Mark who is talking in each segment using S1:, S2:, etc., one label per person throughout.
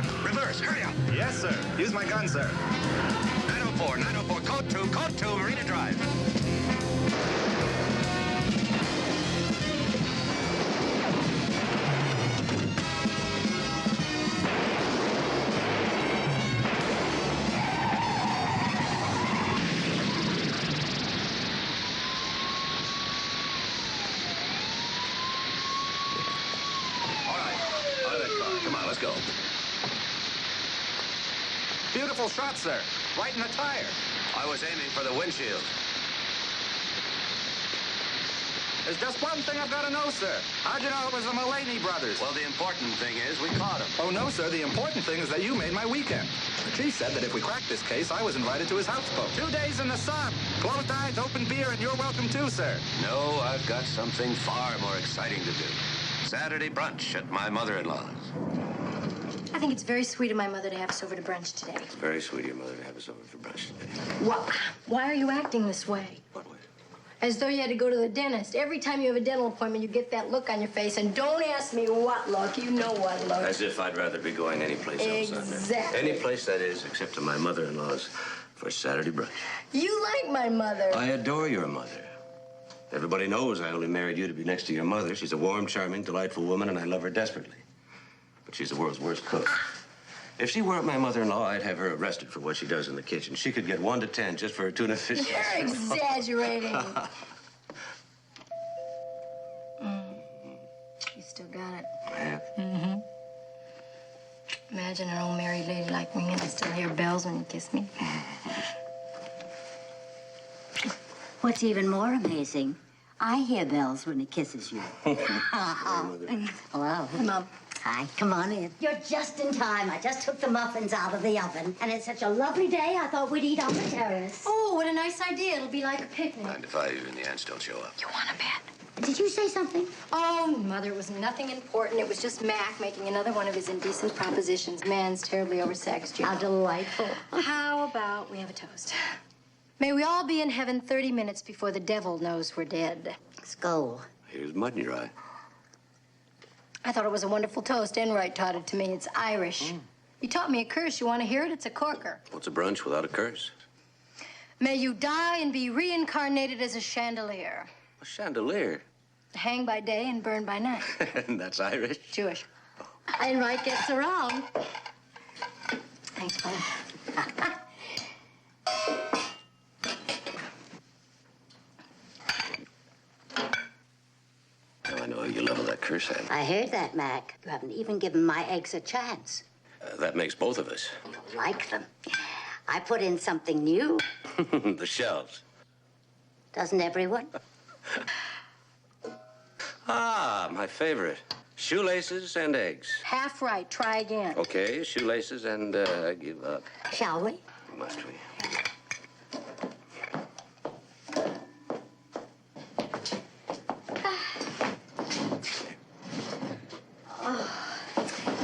S1: sir. Reverse, hurry up.
S2: Yes, sir. Use my gun, sir.
S1: 904, 904, code 2, Marina Drive.
S3: Let's go.
S2: Beautiful shot, sir. Right in the tire.
S3: I was aiming for the windshield.
S2: There's just one thing I've got to know, sir. How'd you know it was the Mullaney brothers?
S3: Well, the important thing is we caught him.
S2: Oh, no, sir. The important thing is that you made my weekend. The chief said that if we cracked this case, I was invited to his houseboat. 2 days in the sun. Closed eyes, open beer, and you're welcome too, sir.
S3: No, I've got something far more exciting to do. Saturday brunch at my mother-in-law's.
S4: I think it's very sweet of my mother to have us over to brunch today.
S3: It's very sweet of your mother to have us over for brunch today.
S4: Why are you acting this way?
S3: What way?
S4: As though you had to go to the dentist. Every time you have a dental appointment, you get that look on your face. And don't ask me what look. You know what look.
S3: As if I'd rather be going anyplace else.
S4: Exactly.
S3: Any place, that is, except to my mother-in-law's for Saturday brunch.
S4: You like my mother.
S3: I adore your mother. Everybody knows I only married you to be next to your mother. She's a warm, charming, delightful woman, and I love her desperately. But she's the world's worst cook. If she weren't my mother-in-law, I'd have her arrested for what she does in the kitchen. She could get 1 to 10 just for her tuna fish.
S4: You're exaggerating. You still got it.
S3: I have.
S4: Mm-hmm. Imagine an old married lady like me and I still hear bells when you kiss me.
S5: What's even more amazing, I hear bells when he kisses you. Hello.
S4: Hey, Mom.
S5: Hi, come on in. You're just in time. I just took the muffins out of the oven. And it's such a lovely day, I thought we'd eat on the terrace.
S4: Oh, what a nice idea. It'll be like a picnic.
S3: Mind if I and the aunts don't show up?
S4: You want to bet?
S5: Did you say something?
S4: Oh, Mother, it was nothing important. It was just Mac making another one of his indecent propositions. Man's terribly oversexed, you know.
S5: How delightful.
S4: How about we have a toast? May we all be in heaven 30 minutes before the devil knows we're dead.
S5: Skull.
S3: Here's mud in your eye.
S4: I thought it was a wonderful toast. Enright taught it to me. It's Irish. He taught me a curse. You want to hear it? It's a corker.
S3: What's a brunch without a curse?
S4: May you die and be reincarnated as a chandelier.
S3: A chandelier.
S4: Hang by day and burn by night.
S3: And that's Irish?
S4: Jewish.
S5: Enright gets around.
S4: Thanks, Mother.
S3: Now I know how you level that curse at.
S5: I heard that, Mac. You haven't even given my eggs a chance.
S3: That makes both of us.
S5: You like them. I put in something new.
S3: The shells.
S5: Doesn't everyone?
S3: Ah, my favorite. Shoelaces and eggs.
S4: Half right. Try again.
S3: Okay, shoelaces and I give up.
S5: Shall we?
S3: Must we?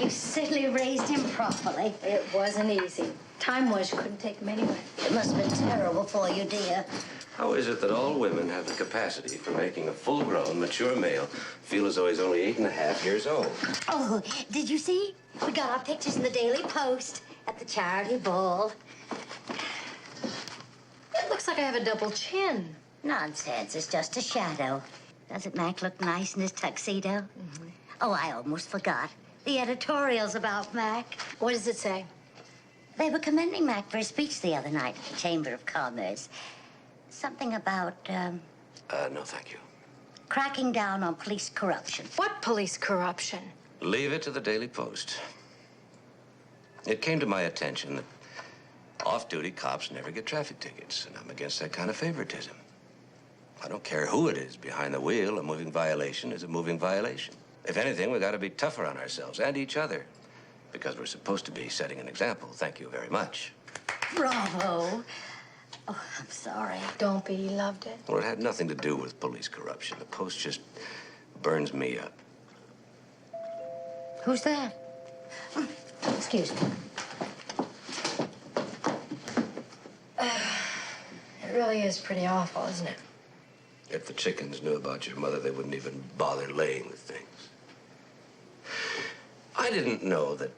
S5: You certainly raised him properly.
S4: It wasn't easy. Time was, you couldn't take him anyway.
S5: It must have been terrible for you, dear.
S3: How is it that all women have the capacity for making a full-grown, mature male feel as though he's only 8.5 years old?
S5: Oh, did you see? We got our pictures in the Daily Post at the charity ball.
S4: It looks like I have a double chin.
S5: Nonsense, it's just a shadow. Doesn't Mac look nice in his tuxedo? Mm-hmm. Oh, I almost forgot. The editorials about Mac.
S4: What does it say?
S5: They were commending Mac for his speech the other night at the Chamber of Commerce. Something about,
S3: No, thank you.
S5: cracking down on police corruption.
S4: What police corruption?
S3: Leave it to the Daily Post. It came to my attention that off-duty cops never get traffic tickets, and I'm against that kind of favoritism. I don't care who it is behind the wheel. A moving violation is a moving violation. If anything, we got to be tougher on ourselves and each other, because we're supposed to be setting an example. Thank you very much.
S5: Bravo. Oh, I'm sorry.
S4: Don't be. He loved it.
S3: Well, it had nothing to do with police corruption. The Post just burns me up.
S5: Who's that? Excuse me.
S4: It really is pretty awful, isn't it?
S3: If the chickens knew about your mother, they wouldn't even bother laying the things. I I didn't know that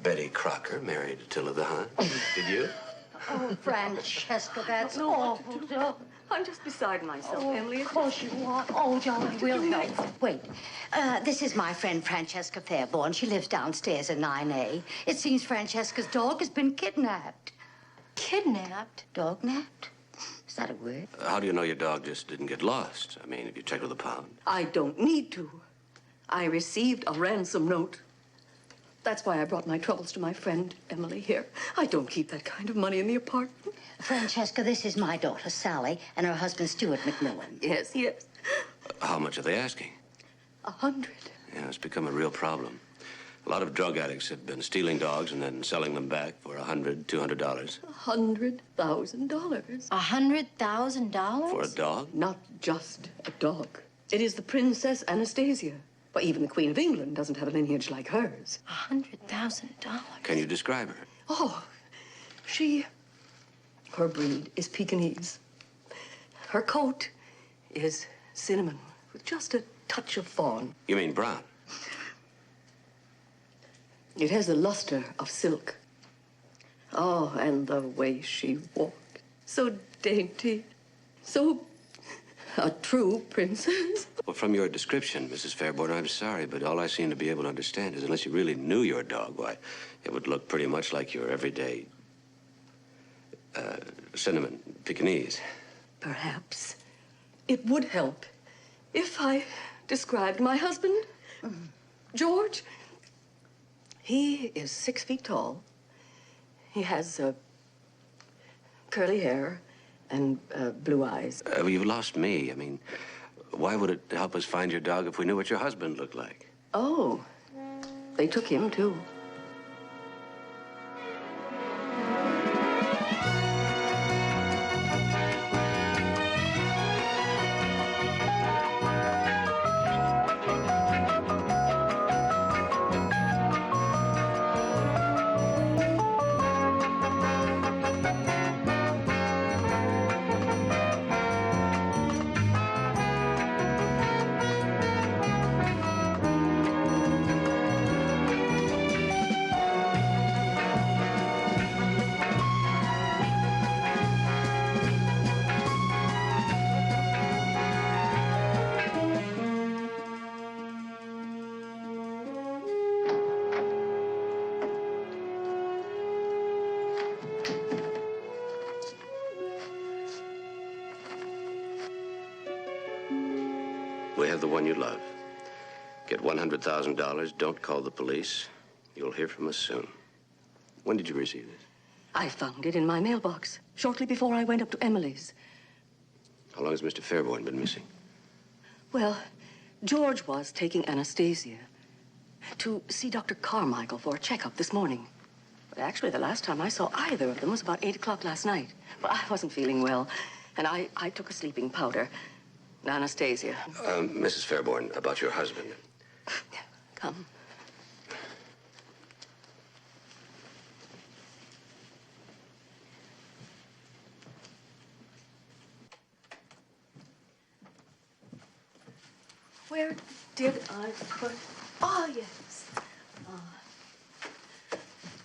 S3: Betty Crocker married Attila the Hun. Did you?
S5: Oh, Francesca, that's awful.
S6: I'm just beside myself, Emily.
S5: Of course you are. Oh, Johnny, we'll help. Wait. This is my friend Francesca Fairborn. She lives downstairs in 9A. It seems Francesca's dog has been kidnapped.
S4: Kidnapped?
S5: Dog-napped? Is that a word?
S3: How do you know your dog just didn't get lost? I mean, have you checked with the pound?
S6: I don't need to. I received a ransom note. That's why I brought my troubles to my friend Emily here. I don't keep that kind of money in the apartment.
S5: Francesca, this is my daughter, Sally, and her husband, Stuart McMillan.
S6: Yes, yes.
S3: How much are they asking?
S6: 100.
S3: Yeah, it's become a real problem. A lot of drug addicts have been stealing dogs and then selling them back for $100, $200.
S6: $100,000.
S4: $100,000?
S3: For a dog?
S6: Not just a dog. It is the Princess Anastasia. Well, even the Queen of England doesn't have a lineage like hers.
S4: $100,000?
S3: Can you describe her?
S6: Oh, her breed is Pekingese. Her coat is cinnamon with just a touch of fawn.
S3: You mean brown?
S6: It has the luster of silk. Oh, and the way she walked. So dainty. So a true princess.
S3: Well, from your description, Mrs. Fairborn, I'm sorry, but all I seem to be able to understand is unless you really knew your dog, why, it would look pretty much like your everyday cinnamon Pekingese.
S6: Perhaps it would help if I described my husband, George. He is 6 feet tall. He has curly hair and blue eyes.
S3: You've lost me. I mean, why would it help us find your dog if we knew what your husband looked like?
S6: Oh, they took him, too.
S3: We have the one you love. Get $100,000. Don't call the police. You'll hear from us soon. When did you receive this?
S6: I found it in my mailbox shortly before I went up to Emily's.
S3: How long has Mr. Fairborn been missing?
S6: Well, George was taking Anastasia to see Dr. Carmichael for a checkup this morning. But actually, the last time I saw either of them was about 8 o'clock last night. Well, I wasn't feeling well, and I took a sleeping powder. Anastasia.
S3: Mrs. Fairborn, about your husband.
S6: Come. Where did I put... Ah, yes.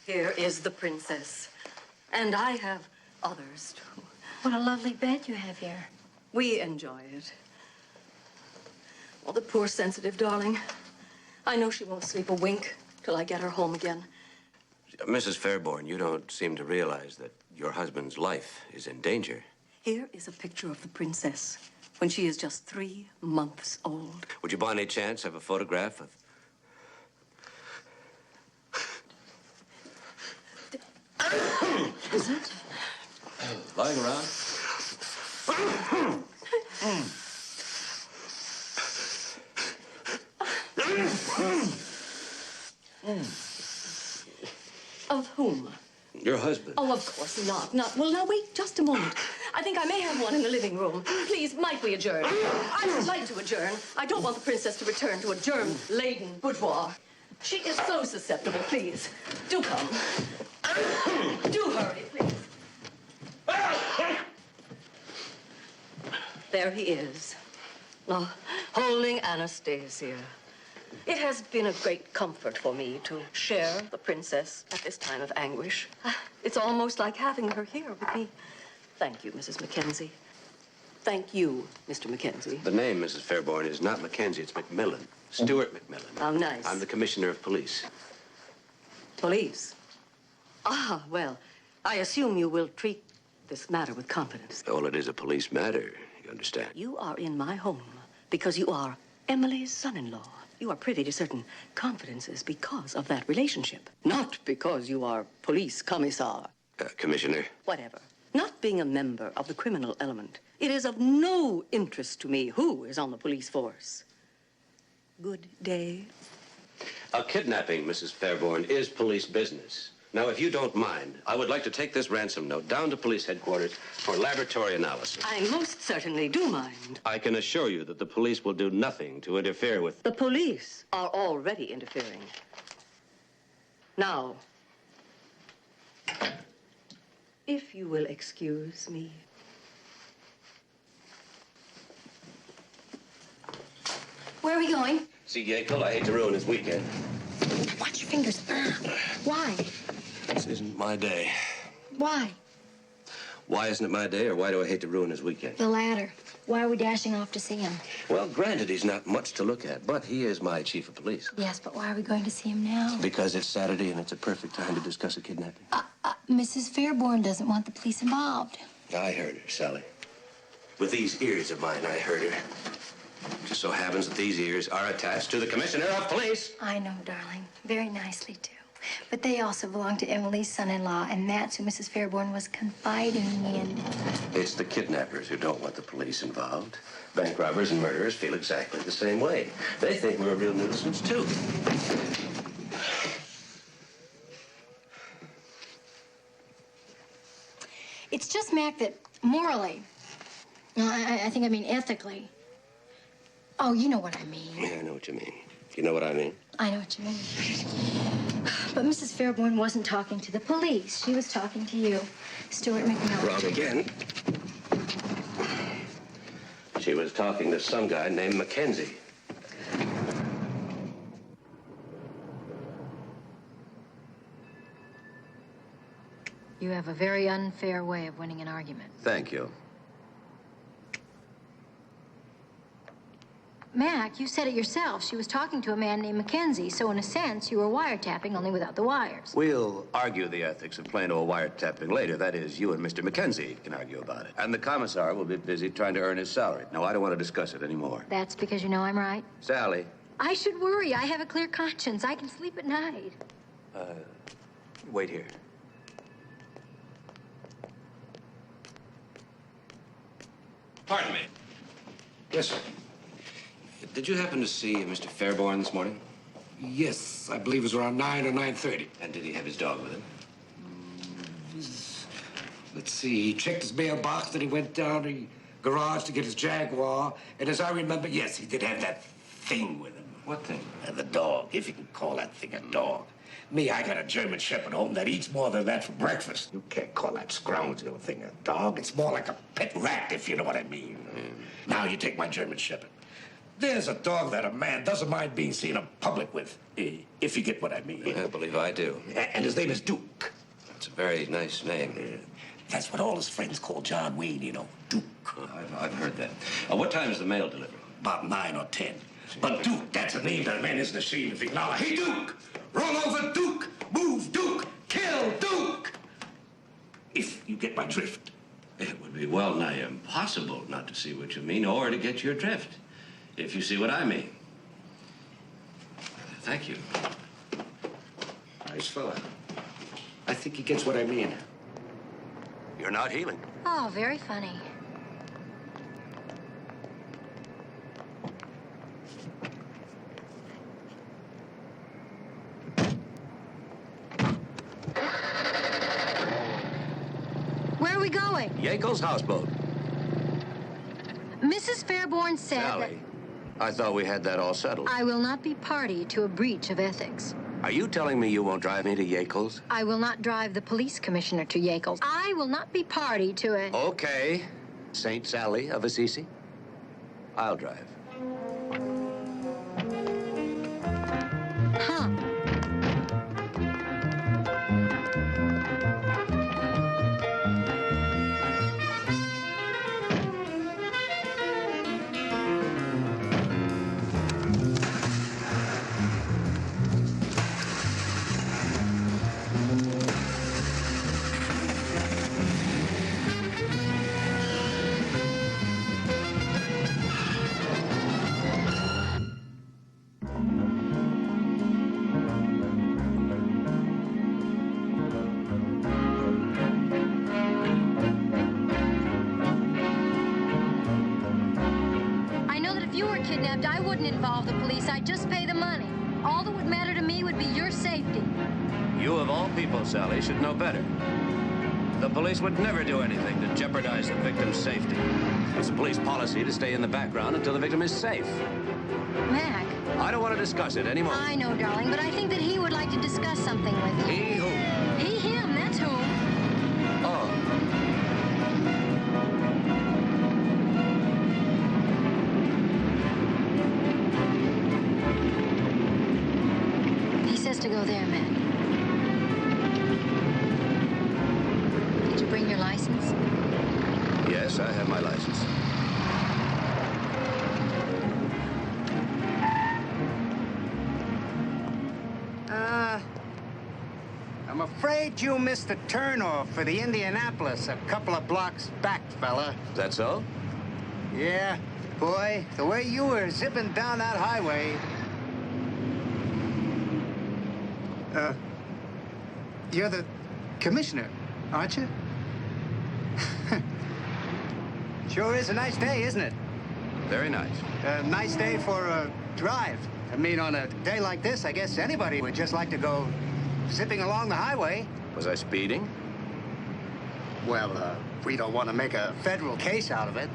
S6: Here is the princess. And I have others, too.
S4: What a lovely bed you have here.
S6: We enjoy it. Oh, the poor sensitive darling. I know she won't sleep a wink till I get her home again.
S3: Mrs. Fairborn, you don't seem to realize that your husband's life is in danger.
S6: Here is a picture of the princess when she is just 3 months old.
S3: Would you by any chance have a photograph of...
S6: Is it?
S3: Lying around?
S6: Of whom?
S3: Your husband.
S6: Oh, of course not. Well, now, wait just a moment. I think I may have one in the living room. Please, might we adjourn? I would like to adjourn. I don't want the princess to return to a germ-laden boudoir. She is so susceptible. Please, do come. Do hurry, please. There he is, holding Anastasia. It has been a great comfort for me to share the princess at this time of anguish. It's almost like having her here with me. Thank you, Mrs. Mackenzie. Thank you, Mr. Mackenzie.
S3: The name, Mrs. Fairborn, is not Mackenzie, it's McMillan. Stuart McMillan.
S6: How nice.
S3: I'm the commissioner of police.
S6: Police? Ah, well, I assume you will treat this matter with confidence.
S3: Well, it is a police matter, you understand?
S6: You are in my home because you are Emily's son-in-law. You are privy to certain confidences because of that relationship, not because you are police commissar.
S3: Commissioner?
S6: Whatever. Not being a member of the criminal element, it is of no interest to me who is on the police force. Good day.
S3: A kidnapping, Mrs. Fairborn, is police business. Now, if you don't mind, I would like to take this ransom note down to police headquarters for laboratory analysis.
S6: I most certainly do mind.
S3: I can assure you that the police will do nothing to interfere with...
S6: The police are already interfering. Now, if you will excuse me.
S4: Where are we going?
S3: See, Yekel, I hate to ruin his weekend.
S4: Watch your fingers. Why?
S3: This isn't my day.
S4: Why?
S3: Why isn't it my day, or why do I hate to ruin his weekend?
S4: The latter. Why are we dashing off to see him?
S3: Well, granted, he's not much to look at, but he is my chief of police.
S4: Yes, but why are we going to see him now?
S3: Because it's Saturday and it's a perfect time to discuss a kidnapping.
S4: Mrs. Fairborn doesn't want the police involved.
S3: I heard her, Sally. With these ears of mine, I heard her. Just so happens that these ears are attached to the commissioner of police.
S4: I know, darling. Very nicely, too. But they also belong to Emily's son-in-law, and that's who Mrs. Fairborn was confiding in.
S3: It's the kidnappers who don't want the police involved. Bank robbers and murderers feel exactly the same way. They think we're a real nuisance, too.
S4: It's just, Mac, that morally, I think I mean ethically. Oh, you know what I mean.
S3: Yeah, I know what you mean. You know what I mean?
S4: I know what you mean. But Mrs. Fairborn wasn't talking to the police. She was talking to you, Stuart McMillan.
S3: Wrong again. She was talking to some guy named Mackenzie.
S4: You have a very unfair way of winning an argument.
S3: Thank you.
S4: Mac, you said it yourself. She was talking to a man named Mackenzie, so in a sense, you were wiretapping, only without the wires.
S3: We'll argue the ethics of plain old wiretapping later. That is, you and Mr. Mackenzie can argue about it. And the commissar will be busy trying to earn his salary. No, I don't want to discuss it anymore.
S4: That's because you know I'm right?
S3: Sally.
S4: I should worry. I have a clear conscience. I can sleep at night.
S3: Wait here. Pardon me.
S7: Yes, sir.
S3: Did you happen to see Mr. Fairborn this morning?
S7: Yes, I believe it was around 9 or 9:30.
S3: And did he have his dog with him?
S7: Let's see, he checked his mailbox, then he went down to the garage to get his Jaguar. And as I remember, yes, he did have that thing with him.
S3: What thing?
S7: The dog, if you can call that thing a dog. Me, I got a German Shepherd home that eats more than that for breakfast. You can't call that scroungy thing a dog. It's more like a pet rat, if you know what I mean. Now you take my German Shepherd. There's a dog that a man doesn't mind being seen in public with, if you get what I mean.
S3: I believe I do.
S7: And his name is Duke.
S3: That's a very nice name.
S7: That's what all his friends call John Wayne, you know, Duke.
S3: I've heard that. What time is the mail delivered?
S7: About 9 or 10. But Duke, that's a name that a man isn't ashamed of. Now, hey, Duke! Roll over Duke! Move Duke! Kill Duke! If you get my drift.
S3: It would be well nigh impossible not to see what you mean or to get your drift, if you see what I mean. Thank you.
S7: Nice fella. I think he gets what I mean.
S3: You're not healing.
S4: Oh, very funny. Where are we going?
S3: Yekel's houseboat.
S4: Mrs. Fairborn said
S3: Sally, I thought we had that all settled.
S4: I will not be party to a breach of ethics.
S3: Are you telling me you won't drive me to Yekel's?
S4: I will not drive the police commissioner to Yekel's. I will not be party to a...
S3: Okay. Saint Sally of Assisi. I'll drive.
S4: grabbed, I wouldn't involve the police. I'd just pay the money. All that would matter to me would be your safety.
S3: You, of all people, Sally, should know better. The police would never do anything to jeopardize the victim's safety. It's a police policy to stay in the background until the victim is safe.
S4: Mac.
S3: I don't want to discuss it anymore.
S4: I know, darling, but I think that he would like to discuss something with you.
S3: He who?
S4: He, him, that's who.
S3: Oh.
S4: He says to go there, Mac. Did you bring your license?
S3: Yes, I have my license.
S8: I'm afraid you missed the turnoff for the Indianapolis a couple of blocks back, fella.
S3: Is that so?
S8: Yeah, boy, the way you were zipping down that highway. You're the commissioner, aren't you? Sure is a nice day, isn't it?
S3: Very nice.
S8: A nice day for a drive. I mean, on a day like this, I guess anybody would just like to go zipping along the highway.
S3: Was I speeding?
S8: Well, we don't want to make a federal case out of it.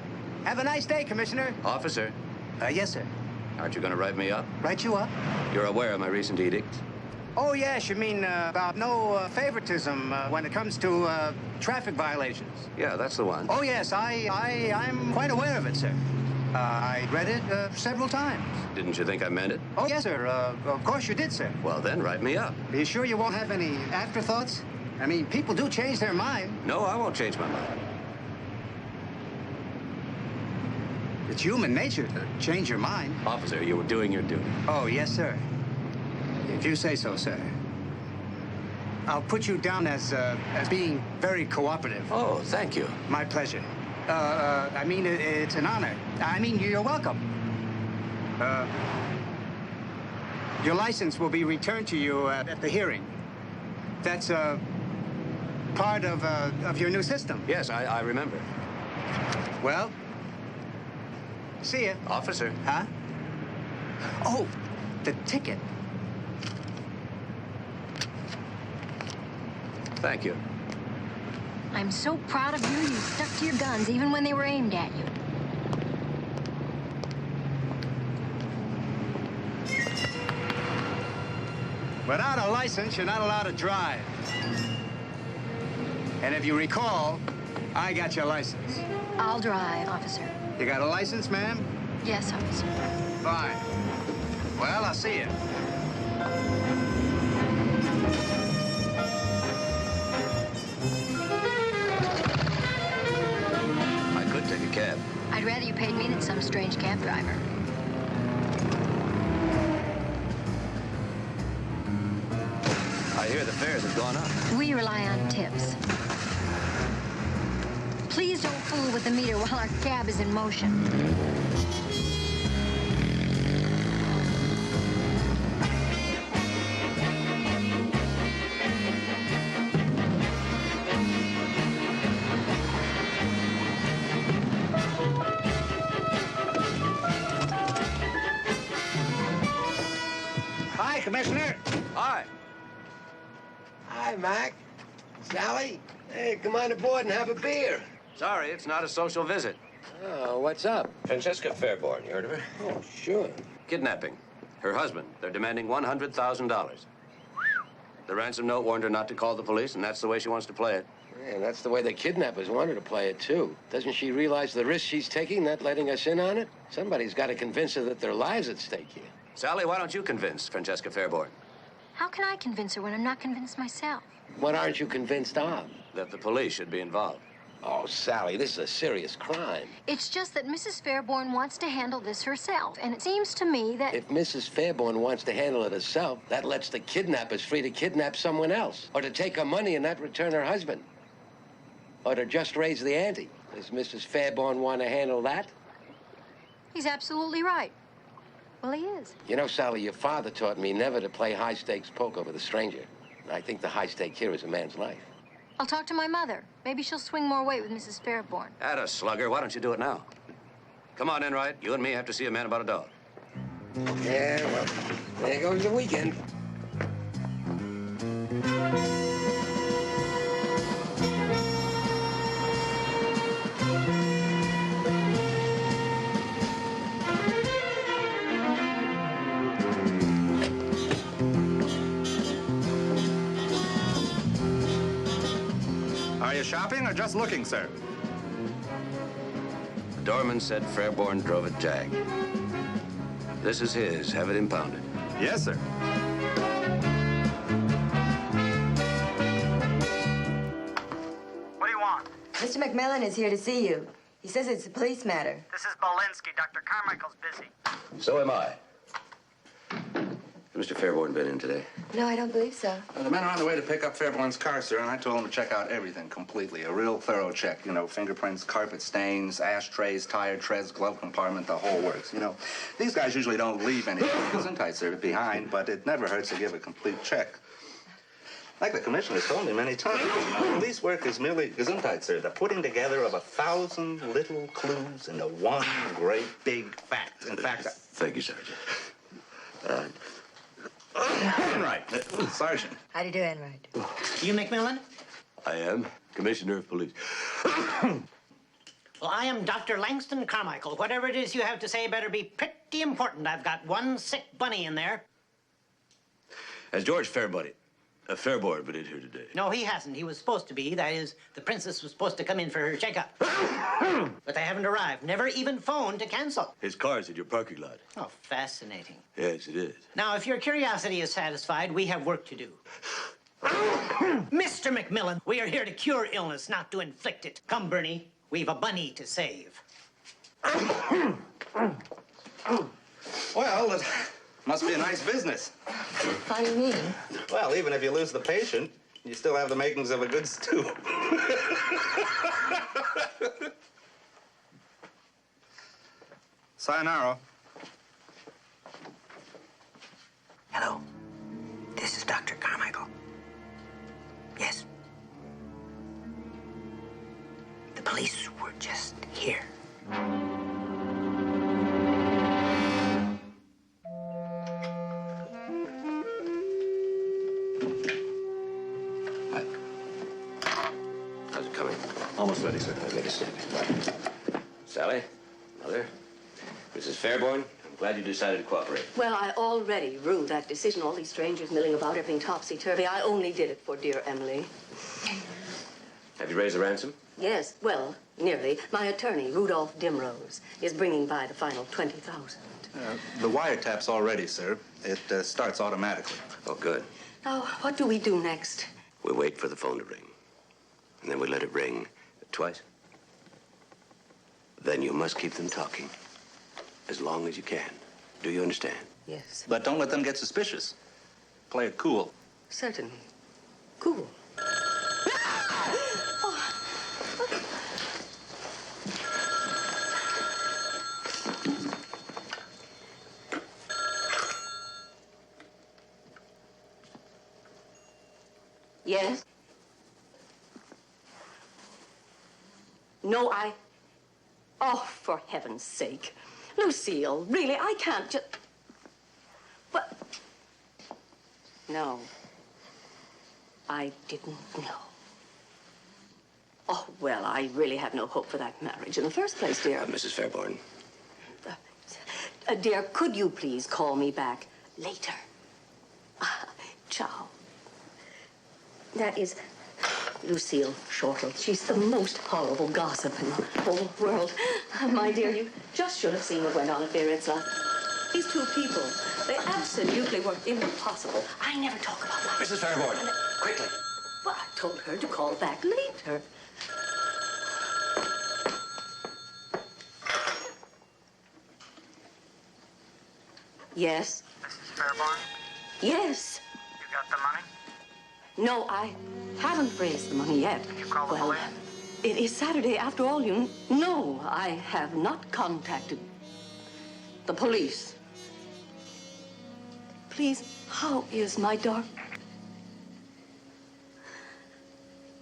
S8: Have a nice day, Commissioner.
S3: Officer,
S8: Yes, sir.
S3: aren't you going to write me up?
S8: Write you up?
S3: You're aware of my recent edict?
S8: Oh, yes, you mean about no favoritism when it comes to traffic violations.
S3: Yeah, that's the one.
S8: Oh, yes, I'm quite aware of it, sir. I read it several times.
S3: Didn't you think I meant it?
S8: Oh, yes, sir. Of course you did, sir.
S3: Well, then, write me up.
S8: Are you sure you won't have any afterthoughts? I mean, people do change their mind.
S3: No, I won't change my mind.
S8: It's human nature to change your mind.
S3: Officer, you were doing your duty.
S8: Oh, yes, sir. If you say so, sir. I'll put you down as being very cooperative.
S3: Oh, thank you.
S8: My pleasure. I mean, it's an honor. I mean, you're welcome. Your license will be returned to you at the hearing. That's part of your new system.
S3: Yes, I remember.
S8: Well, see ya.
S3: Officer.
S8: Huh? Oh, the ticket.
S3: Thank you.
S4: I'm so proud of you. You stuck to your guns even when they were aimed at you.
S8: Without a license, you're not allowed to drive. And if you recall, I got your license.
S4: I'll drive, officer.
S8: You got a license, ma'am?
S4: Yes, officer.
S8: Fine. Well, I'll see you.
S3: I could take a cab.
S4: I'd rather you paid me than some strange cab driver.
S3: I hear the fares have gone up.
S4: We rely on tips. Please don't fool with the meter while our cab is in motion.
S8: Hi, Commissioner.
S3: Hi.
S9: Hi, Mac. Sally? Hey, come on aboard and have a beer.
S3: Sorry, it's not a social visit.
S9: Oh, what's up?
S3: Francesca Fairborn, you heard of her?
S9: Oh, sure.
S3: Kidnapping. Her husband. They're demanding $100,000. The ransom note warned her not to call the police, and that's the way she wants to play it.
S9: Man, that's the way the kidnappers want her to play it, too. Doesn't she realize the risk she's taking, not letting us in on it? Somebody's got to convince her that their lives at stake here.
S3: Sally, why don't you convince Francesca Fairborn
S4: How can I convince her when I'm not convinced myself?
S9: What aren't you convinced of?
S3: that the police should be involved?
S9: Oh, Sally, this is a serious crime.
S4: It's just that Mrs. Fairborn wants to handle this herself, and it seems to me that...
S9: If Mrs. Fairborn wants to handle it herself, that lets the kidnappers free to kidnap someone else, or to take her money and not return her husband, or to just raise the ante. Does Mrs. Fairborn want to handle that?
S4: He's absolutely right. Well, he is.
S9: You know, Sally, your father taught me never to play high-stakes poker with a stranger. And I think the high stake here is a man's life.
S4: I'll talk to my mother. Maybe she'll swing more weight with Mrs. Fairborn.
S3: Atta slugger, why don't you do it now? Come on, Enright. You and me have to see a man about a dog.
S9: Yeah, well, there goes the weekend.
S2: Are you shopping or just looking, sir?
S3: The doorman said Fairborn drove a Jag. This is his. Have it impounded.
S2: Yes, sir.
S10: What do you want?
S11: Mr. McMillan is here to see you. He says it's a police matter.
S10: This is Bolinsky. Dr. Carmichael's busy.
S3: So am I. Has Mr. Fairborn been in today?
S11: No, I don't believe so.
S2: The men are on the way to pick up Fairborn's car, sir, and I told them to check out everything completely. A real thorough check. You know, fingerprints, carpet stains, ashtrays, tire treads, glove compartment, the whole works. You know, these guys usually don't leave any Gesundheitservice behind, but it never hurts to give a complete check. Like the commissioner told me many times, you know, police work is merely Gesundheitservice, the putting together of 1,000 little clues into one great big fact. In fact,
S3: Thank you, Sergeant.
S2: Enright, Sergeant.
S11: How do you do, Enright?
S10: You McMillan?
S3: I am Commissioner of Police.
S10: Well, I am Dr. Langston Carmichael. Whatever it is you have to say better be pretty important. I've got one sick bunny in there.
S3: Has George Fairborn been in here today?
S10: No, he hasn't. He was supposed to be. That is, the princess was supposed to come in for her checkup. But they haven't arrived. Never even phoned to cancel.
S3: His car's in your parking lot.
S10: Oh, fascinating.
S3: Yes, it is.
S10: Now, if your curiosity is satisfied, we have work to do. Mr. McMillan, we are here to cure illness, not to inflict it. Come, Bernie. We've a bunny to save.
S2: Well, it must be a nice business.
S11: How do you mean?
S2: Well, even if you lose the patient, you still have the makings of a good stew. Sayonara.
S10: Hello. This is Dr. Carmichael. Yes. The police were just here.
S3: How's it coming?
S12: Almost ready, sir.
S3: I'll make a snap. Sally, Mother, Mrs. Fairborn, I'm glad you decided to cooperate.
S6: Well, I already ruled that decision. All these strangers milling about, everything topsy-turvy. I only did it for dear Emily.
S3: Have you raised the ransom?
S6: Yes, well, nearly. My attorney, Rudolph Dimrose, is bringing by the final 20,000.
S2: The wiretap's all ready, sir. It starts automatically.
S3: Oh, good.
S6: Now, what do we do next?
S3: We wait for the phone to ring. And then we let it ring twice. Then you must keep them talking as long as you can. Do you understand?
S6: Yes.
S2: But don't let them get suspicious. Play it cool.
S6: Certainly. Cool. Yes? No, Oh, for heaven's sake. Lucille, really, I can't just... But... No. I didn't know. Oh, well, I really have no hope for that marriage in the first place, dear.
S3: Mrs. Fairborn.
S6: Dear, could you please call me back later? Ciao. That is Lucille Shortle. She's the most horrible gossip in the whole world. My dear, you just should have seen what went on at Biarritz. These two people, they absolutely were impossible. I never talk about that.
S3: Mrs. Fairborn, quickly.
S6: Well, I told her to call back later. Yes?
S10: Mrs. Fairborn,
S6: Yes.
S10: you got the money?
S6: No, I haven't raised the money yet.
S10: Did you call the
S6: Well,
S10: police?
S6: it is Saturday after all. No, I have not contacted the police. Please, how is my dark?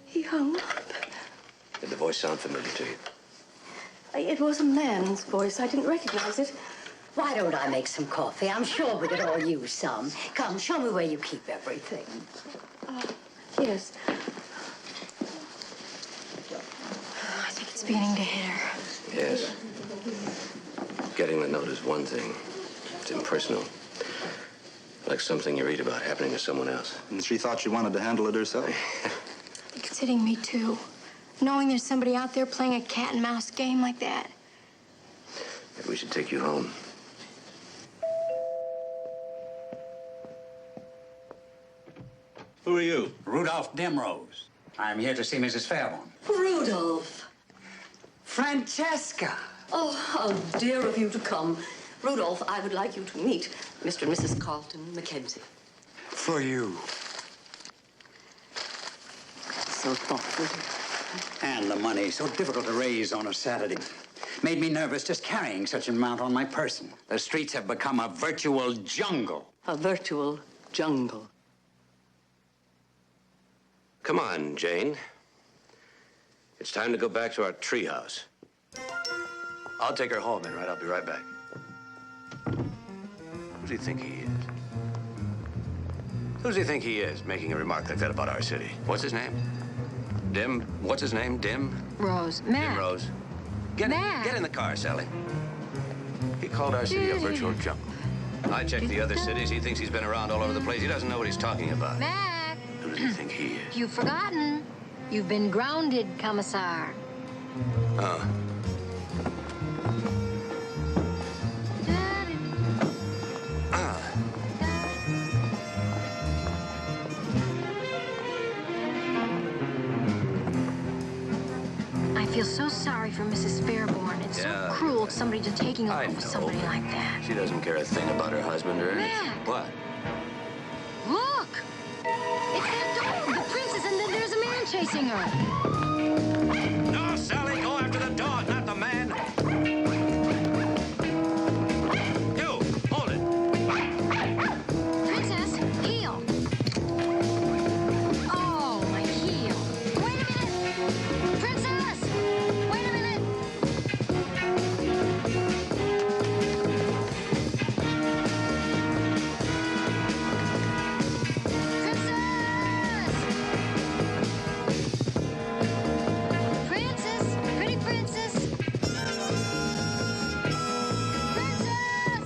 S6: He hung up.
S3: Did the voice sound familiar to you?
S6: It was a man's voice. I didn't recognize it.
S5: Why don't I make some coffee? I'm sure we could all use some. Come, show me where you keep everything.
S6: Yes.
S4: I think it's beginning to hit her.
S3: Yes. Getting the note is one thing. It's impersonal. Like something you read about happening to someone else.
S2: And she thought she wanted to handle it herself.
S4: I think it's hitting me, too. Knowing there's somebody out there playing a cat and mouse game like that.
S3: Maybe we should take you home.
S12: Who are you? Rudolph Dimrose. I'm here to see Mrs. Fairborn.
S6: Rudolph.
S12: Francesca!
S6: Oh, how dear of you to come. Rudolph, I would like you to meet Mr. and Mrs. Carlton Mackenzie.
S12: For you.
S6: So thoughtful.
S12: And the money, so difficult to raise on a Saturday. Made me nervous just carrying such an amount on my person. The streets have become a virtual jungle.
S6: A virtual jungle.
S3: Come on, Jane. It's time to go back to our treehouse.
S13: I'll take her home, then, right? I'll be right back.
S3: Who does he think he is?
S13: Who does he think he is, making a remark like that about our city? What's his name? Dim? What's his name? Dim?
S4: Rose. Mac.
S13: Dim Rose.
S4: Mac.
S13: Get in the car, Sally. He called our city a virtual jungle. I checked the other cities. He thinks he's been around all over the place. He doesn't know what he's talking about.
S4: Mac.
S13: Who does he think he is?
S4: You've forgotten. You've been grounded, Commissar.
S13: Oh.
S4: I feel so sorry for Mrs. Fairborn. It's so cruel somebody just taking over with somebody like that.
S13: She doesn't care a thing about her husband or anything.
S4: Mac.
S13: What?
S4: Look! It's that dog, the princess, and then there's a man chasing her.
S13: No, Sally, go after the dog, not the man. You, hold it.
S4: Princess, heel. Oh, my heel. Wait a minute! Princess! Wait a minute! Princess! Pretty princess! Princess!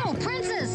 S4: Oh, princess!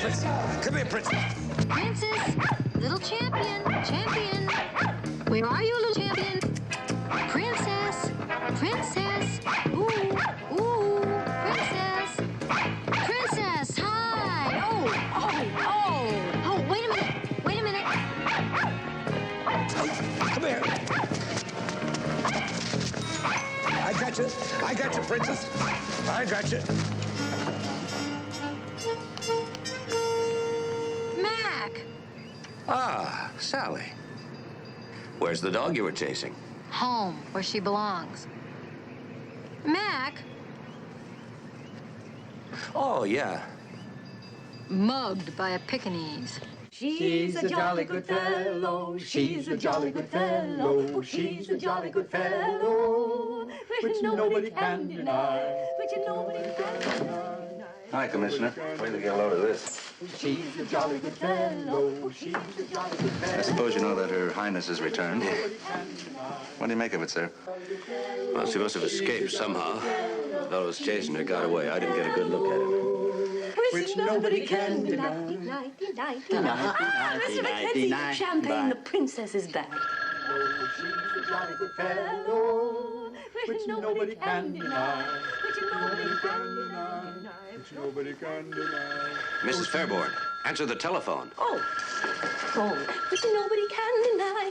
S7: Breakfast. Come here, Princess.
S4: Princess, little champion, champion. Where are you, little champion? Princess, princess. Ooh, ooh, princess. Princess, hi. Oh, wait a minute, wait a minute.
S7: Come here. I got you, Princess. I got you.
S4: Mac.
S3: Ah, Sally. Where's the dog you were chasing?
S4: Home, where she belongs. Mac.
S3: Oh, yeah.
S4: Mugged by a Pekingese.
S6: She's a jolly good fellow. She's a jolly good fellow. She's a jolly good fellow. Which nobody can deny. Which nobody can deny.
S2: Hi, Commissioner. Wait till you get a load of this.
S6: She's a jolly good fellow. She's a jolly good fellow.
S2: I suppose you know that Her Highness has returned. What do you make of it, sir?
S3: Well, she must have escaped somehow. The fellow was chasing her, got away. I didn't get a good look at him.
S6: Which nobody can deny. Mr. Mackenzie, champagne, the princess is back. She's a jolly good fellow, which nobody can deny. Which nobody can deny. Which nobody can deny.
S3: Mrs. Fairborn, answer the telephone.
S6: Oh, which nobody can deny.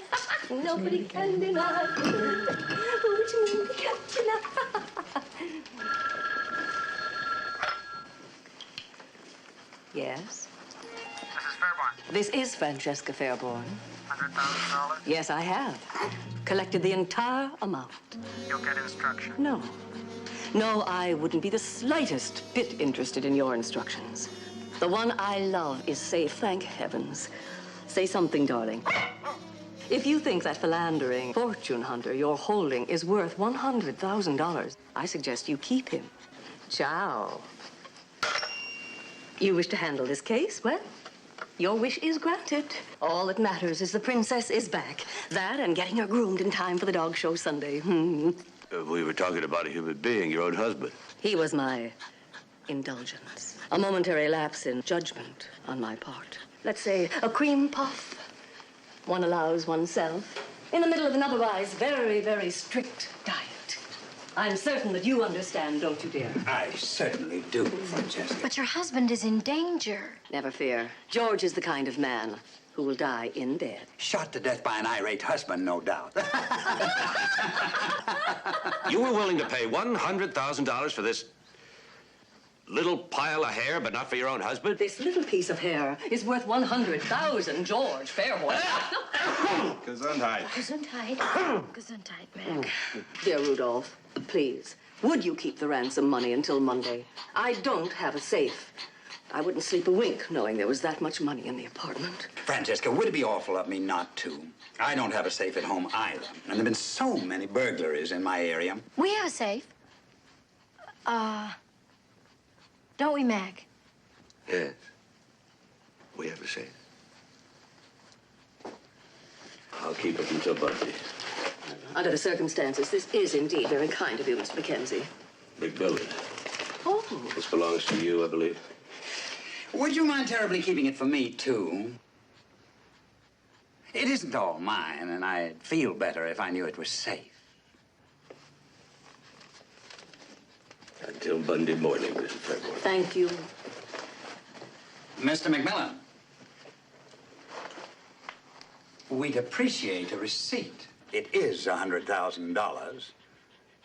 S6: Nobody can deny. Which nobody can deny. Yes?
S14: Mrs. Fairborn.
S6: This is Francesca Fairborn.
S14: $100,000?
S6: Yes, I have. Collected the entire amount.
S14: You'll get instruction.
S6: No. No, I wouldn't be the slightest bit interested in your instructions. The one I love is safe, thank heavens. Say something, darling. If you think that philandering fortune hunter you're holding is worth $100,000, I suggest you keep him. Ciao. You wish to handle this case? Well, your wish is granted. All that matters is the princess is back. That and getting her groomed in time for the dog show Sunday.
S3: We were talking about a human being, your own husband.
S6: He was my indulgence. A momentary lapse in judgment on my part. Let's say a cream puff one allows oneself in the middle of an otherwise very, very strict diet. I'm certain that you understand, don't you, dear?
S12: I certainly do, Francesca.
S4: But your husband is in danger.
S6: Never fear. George is the kind of man who will die in bed.
S12: Shot to death by an irate husband, no doubt.
S3: You were willing to pay $100,000 for this little pile of hair, but not for your own husband?
S6: This little piece of hair is worth 100,000, George Fairborn.
S2: Gesundheit.
S4: Gesundheit. Gesundheit, Mac.
S6: Dear Rudolph, please, would you keep the ransom money until Monday? I don't have a safe. I wouldn't sleep a wink knowing there was that much money in the apartment.
S12: Francesca, would it be awful of me not to? I don't have a safe at home either. And there have been so many burglaries in my area.
S4: We have a safe. Don't we, Mac?
S3: Yes. We have a safe. I'll keep it until Monday.
S6: Under the circumstances, this is indeed very kind of you, Mr. Mackenzie.
S3: McMillan.
S6: Oh.
S3: This belongs to you, I believe.
S12: Would you mind terribly keeping it for me, too? It isn't all mine, and I'd feel better if I knew it was safe.
S3: Until Monday morning, Mrs. Fairborn.
S6: Thank you.
S12: Mr. McMillan, we'd appreciate a receipt. It is $100,000.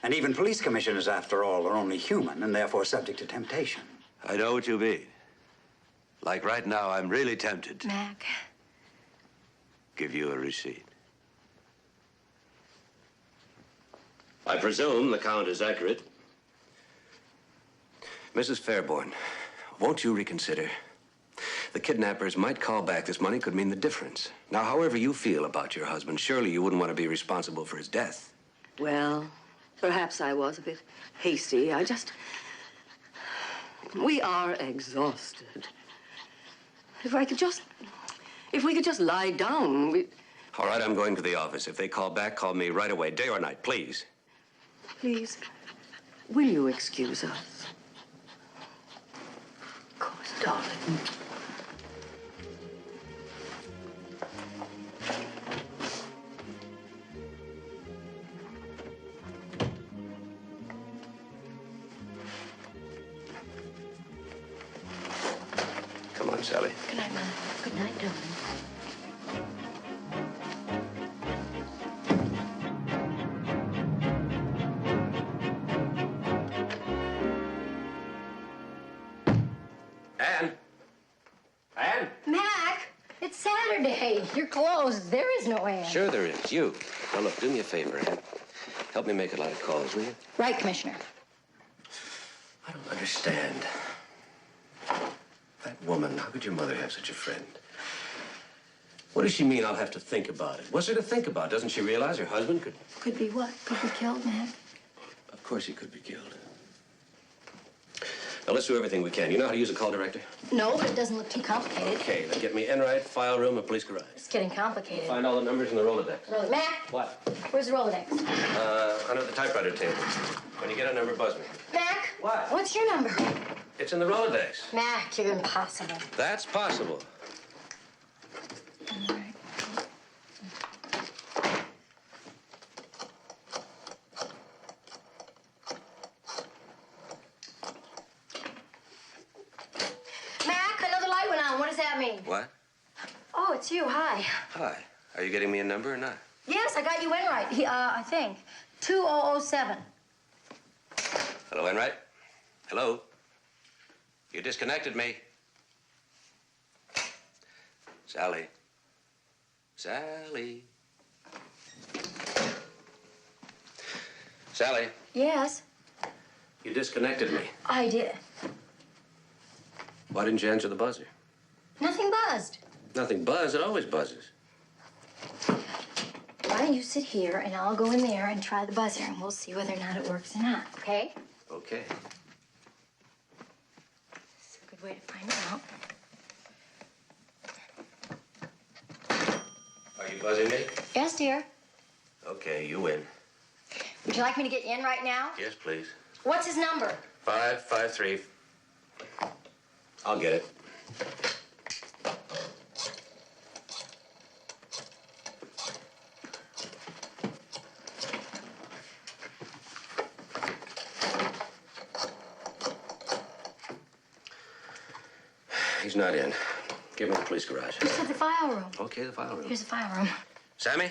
S12: And even police commissioners, after all, are only human and therefore subject to temptation.
S3: I know what you mean. Like right now, I'm really tempted to
S4: Mac.
S3: give you a receipt. I presume the count is accurate. Mrs. Fairborn, won't you reconsider? The kidnappers might call back. This money could mean the difference. Now, however you feel about your husband, surely you wouldn't want to be responsible for his death.
S6: Well, perhaps I was a bit hasty. We are exhausted. If we could just lie down,
S3: All right, I'm going to the office. If they call back, call me right away, day or night, please.
S6: Please, will you excuse us? Of course, darling.
S5: night, Ma. Good night, darling.
S9: Ann? Ann?
S4: Mac, it's Saturday. You're closed. There is no Ann.
S9: Sure there is. You. Now, look, do me a favor, Ann. Help me make a lot of calls, will you?
S4: Right, Commissioner.
S9: I don't understand. That woman, how could your mother have such a friend? What does she mean I'll have to think about it? What's there to think about? Doesn't she realize her husband could...
S4: Could be what? Could be killed, Mac.
S9: Of course he could be killed. Now, let's do everything we can. You know how to use a call director?
S4: No, but it doesn't look too complicated.
S9: Okay, then get me Enright, file room, and police garage.
S4: It's getting complicated.
S9: Find all the numbers in the Rolodex.
S4: Really, Mac,
S9: What?
S4: where's the Rolodex?
S9: Under the typewriter table. When you get a number, buzz me.
S4: Mac?
S9: What?
S4: What's your number?
S9: It's in the Rolodex.
S4: Mac, you're impossible.
S9: That's possible.
S4: All right. Mac, another light went on. What does that mean?
S9: What?
S4: Oh, it's you. Hi.
S9: Hi. Are you getting me a number or not?
S4: Yes, I got you in right. I think. 2007.
S9: Hello, Enright? Hello? You disconnected me. Sally. Sally. Sally,
S4: Yes,
S9: you disconnected me.
S4: I did.
S9: Why didn't you answer the buzzer?
S4: Nothing buzzed.
S9: Nothing buzzed. It always buzzes.
S4: Why don't you sit here and I'll go in there and try the buzzer and we'll see whether or not it works or not, okay?
S9: Okay.
S4: It's a good way to find out.
S9: Are you buzzing me?
S4: Yes, dear.
S9: Okay, you win.
S4: Would you like me to get you in right now?
S9: Yes, please.
S4: What's his number?
S9: 553. I'll get it. He's not in. Give him the police garage.
S4: You said the file room.
S9: Okay, the file room.
S4: Here's the file room.
S9: Sammy?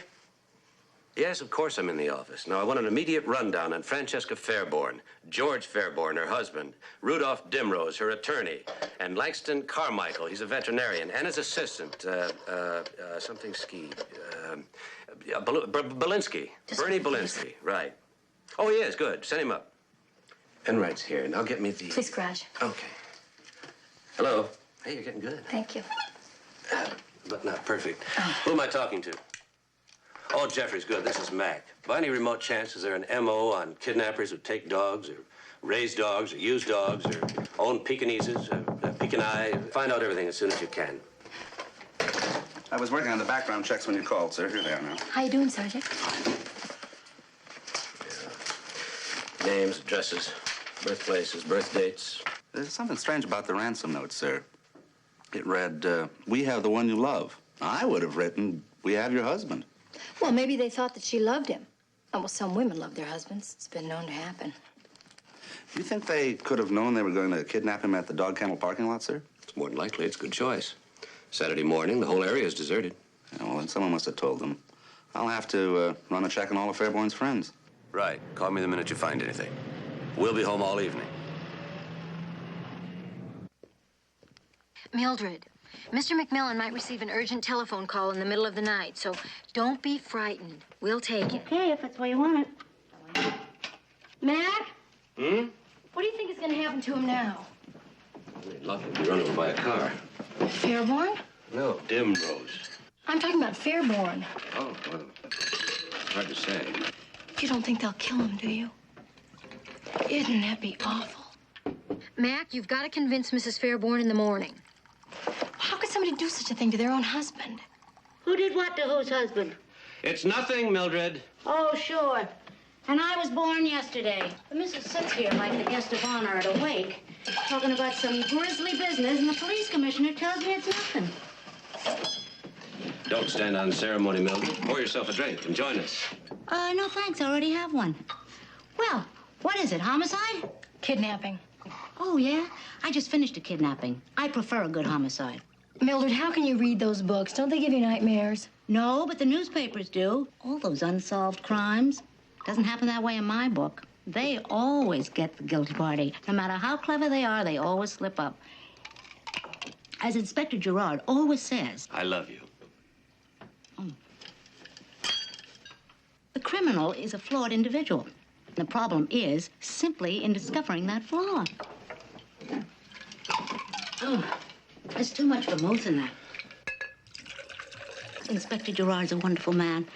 S9: Yes, of course I'm in the office. Now, I want an immediate rundown on Francesca Fairborn, George Fairborn, her husband, Rudolph Dimrose, her attorney, and Langston Carmichael, he's a veterinarian, and his assistant, something Ski, Belinsky, Bernie Belinsky, right. Oh, he is, good. Send him up. Enright's here. Now get me the...
S4: Police garage.
S9: Okay. Hello. Hey, you're getting good.
S4: Thank you.
S9: But not perfect. Who am I talking to? Oh, Jeffrey's good. This is Mac. By any remote chance, is there an M.O. on kidnappers who take dogs, or raise dogs, or use dogs, or own Pekinese, Pekini? Find out everything as soon as you can.
S2: I was working on the background checks when you called, sir. Here they are now.
S4: How you doing, Sergeant?
S9: Yeah. Names, addresses, birthplaces, birth dates.
S2: There's something strange about the ransom note, sir. It read, we have the one you love. I would have written, we have your husband.
S4: Well, maybe they thought that she loved him. Oh, well, some women love their husbands. It's been known to happen.
S2: You think they could have known they were going to kidnap him at the dog kennel parking lot, sir?
S9: It's more than likely. It's a good choice. Saturday morning, the whole area is deserted.
S2: Yeah, well, then someone must have told them. I'll have to run a check on all of Fairborn's friends.
S13: Right. Call me the minute you find anything. We'll be home all evening.
S4: Mildred, Mr. McMillan might receive an urgent telephone call in the middle of the night, so don't be frightened. We'll take it.
S5: Okay, if that's the way you want it.
S4: Mac?
S9: Hmm?
S4: What do you think is going to happen to him now?
S9: We'd lucky to be run over by a car.
S4: Fairborn?
S9: No, Dimrose.
S4: I'm talking about Fairborn.
S9: Oh, well, hard to say.
S4: You don't think they'll kill him, do you? Isn't that be awful? Mac, you've got to convince Mrs. Fairborn in the morning. How could somebody do such a thing to their own husband?
S5: Who did what to whose husband?
S9: It's nothing, Mildred.
S5: Oh, sure. And I was born yesterday. The missus sits here like the guest of honor at a wake, talking about some grisly business, and the police commissioner tells me it's nothing.
S9: Don't stand on ceremony, Mildred. Pour yourself a drink and join us.
S5: No thanks. I already have one. Well, what is it, homicide?
S4: Kidnapping.
S5: Oh, yeah? I just finished a kidnapping. I prefer a good homicide.
S4: Mildred, how can you read those books? Don't they give you nightmares?
S5: No, but the newspapers do. All those unsolved crimes. Doesn't happen that way in my book. They always get the guilty party. No matter how clever they are, they always slip up. As Inspector Gerard always says,
S3: I love you.
S5: the criminal is a flawed individual. The problem is simply in discovering that flaw. Oh, there's too much vermouth in that. Inspector Gerard's a wonderful man.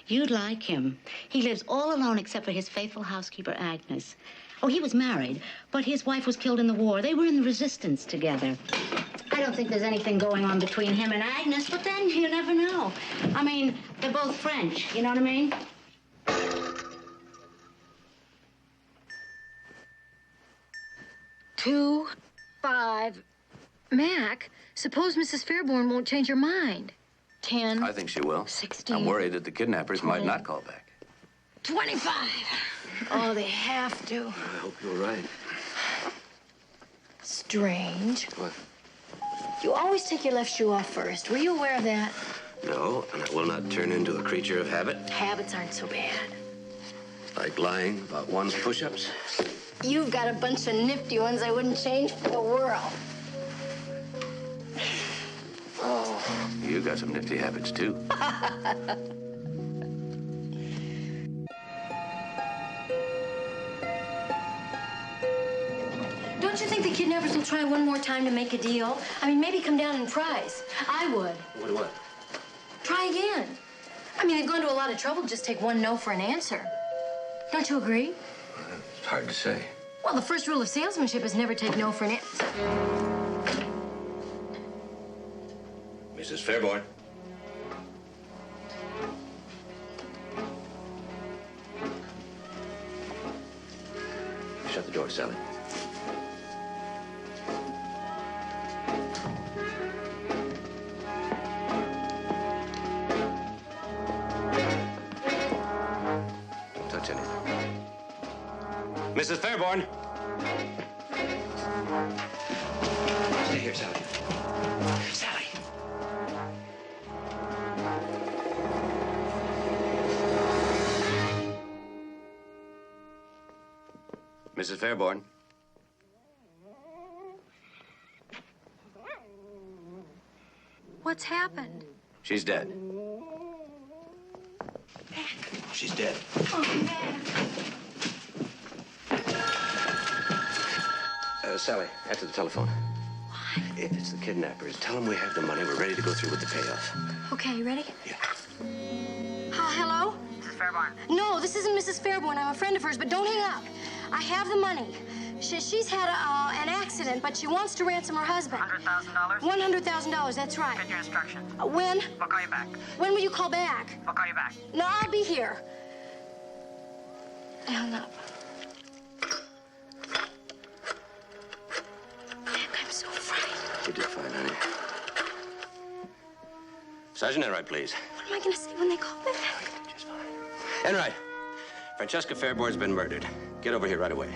S5: You'd like him. He lives all alone except for his faithful housekeeper, Agnes. Oh, he was married, but his wife was killed in the war. They were in the resistance together. I don't think there's anything going on between him and Agnes, but then you never know. I mean, they're both French, you know what I mean?
S4: Two, 5. Mac, suppose Mrs. Fairborn won't change her mind. 10.
S13: I think she will.
S4: 16.
S13: I'm worried that the kidnappers
S4: 20.
S13: might not call back.
S4: 25. Oh, they have to.
S3: I hope you're right.
S4: Strange.
S3: What?
S4: You always take your left shoe off first. Were you aware of that?
S3: No, and I will not turn into a creature of habit.
S4: Habits aren't so bad.
S3: Like lying about one's push-ups.
S4: You've got a bunch of nifty ones I wouldn't change for the world.
S3: Oh, you got some nifty habits, too.
S4: Don't you think the kidnappers will try one more time to make a deal? I mean, maybe come down in price. I would.
S3: What?
S4: Try again. I mean, they've gone to a lot of trouble to just take one no for an answer. Don't you agree?
S3: It's hard to say.
S4: Well, the first rule of salesmanship is never take no for an answer.
S3: Mrs. Fairborn. Shut the door, Sally. Don't touch anything. Mrs. Fairborn! Stay here, Sally. Sally! Mrs. Fairborn.
S4: What's happened?
S3: She's dead. She's dead.
S4: Oh, Mac.
S3: Sally, after the telephone.
S4: Why?
S3: If it's the kidnappers, tell them we have the money. We're ready to go through with the payoff.
S4: Okay, you ready?
S3: Yeah.
S4: Hello?
S14: Mrs. Fairborn.
S4: No, this isn't Mrs. Fairborn. I'm a friend of hers, but don't hang up. I have the money. She's had an accident, but she wants to ransom her husband.
S14: $100,000?
S4: $100,000, that's right.
S14: Get your instructions.
S4: When?
S14: We'll call you back.
S4: When will you call back?
S14: We'll call you back.
S4: No, I'll be here. I hung up. I'm so frightened.
S3: You did fine, honey. Sergeant Enright, please.
S4: What am I going to say when they call back?
S3: Just fine. Enright, Francesca Fairborn's been murdered. Get over here right away.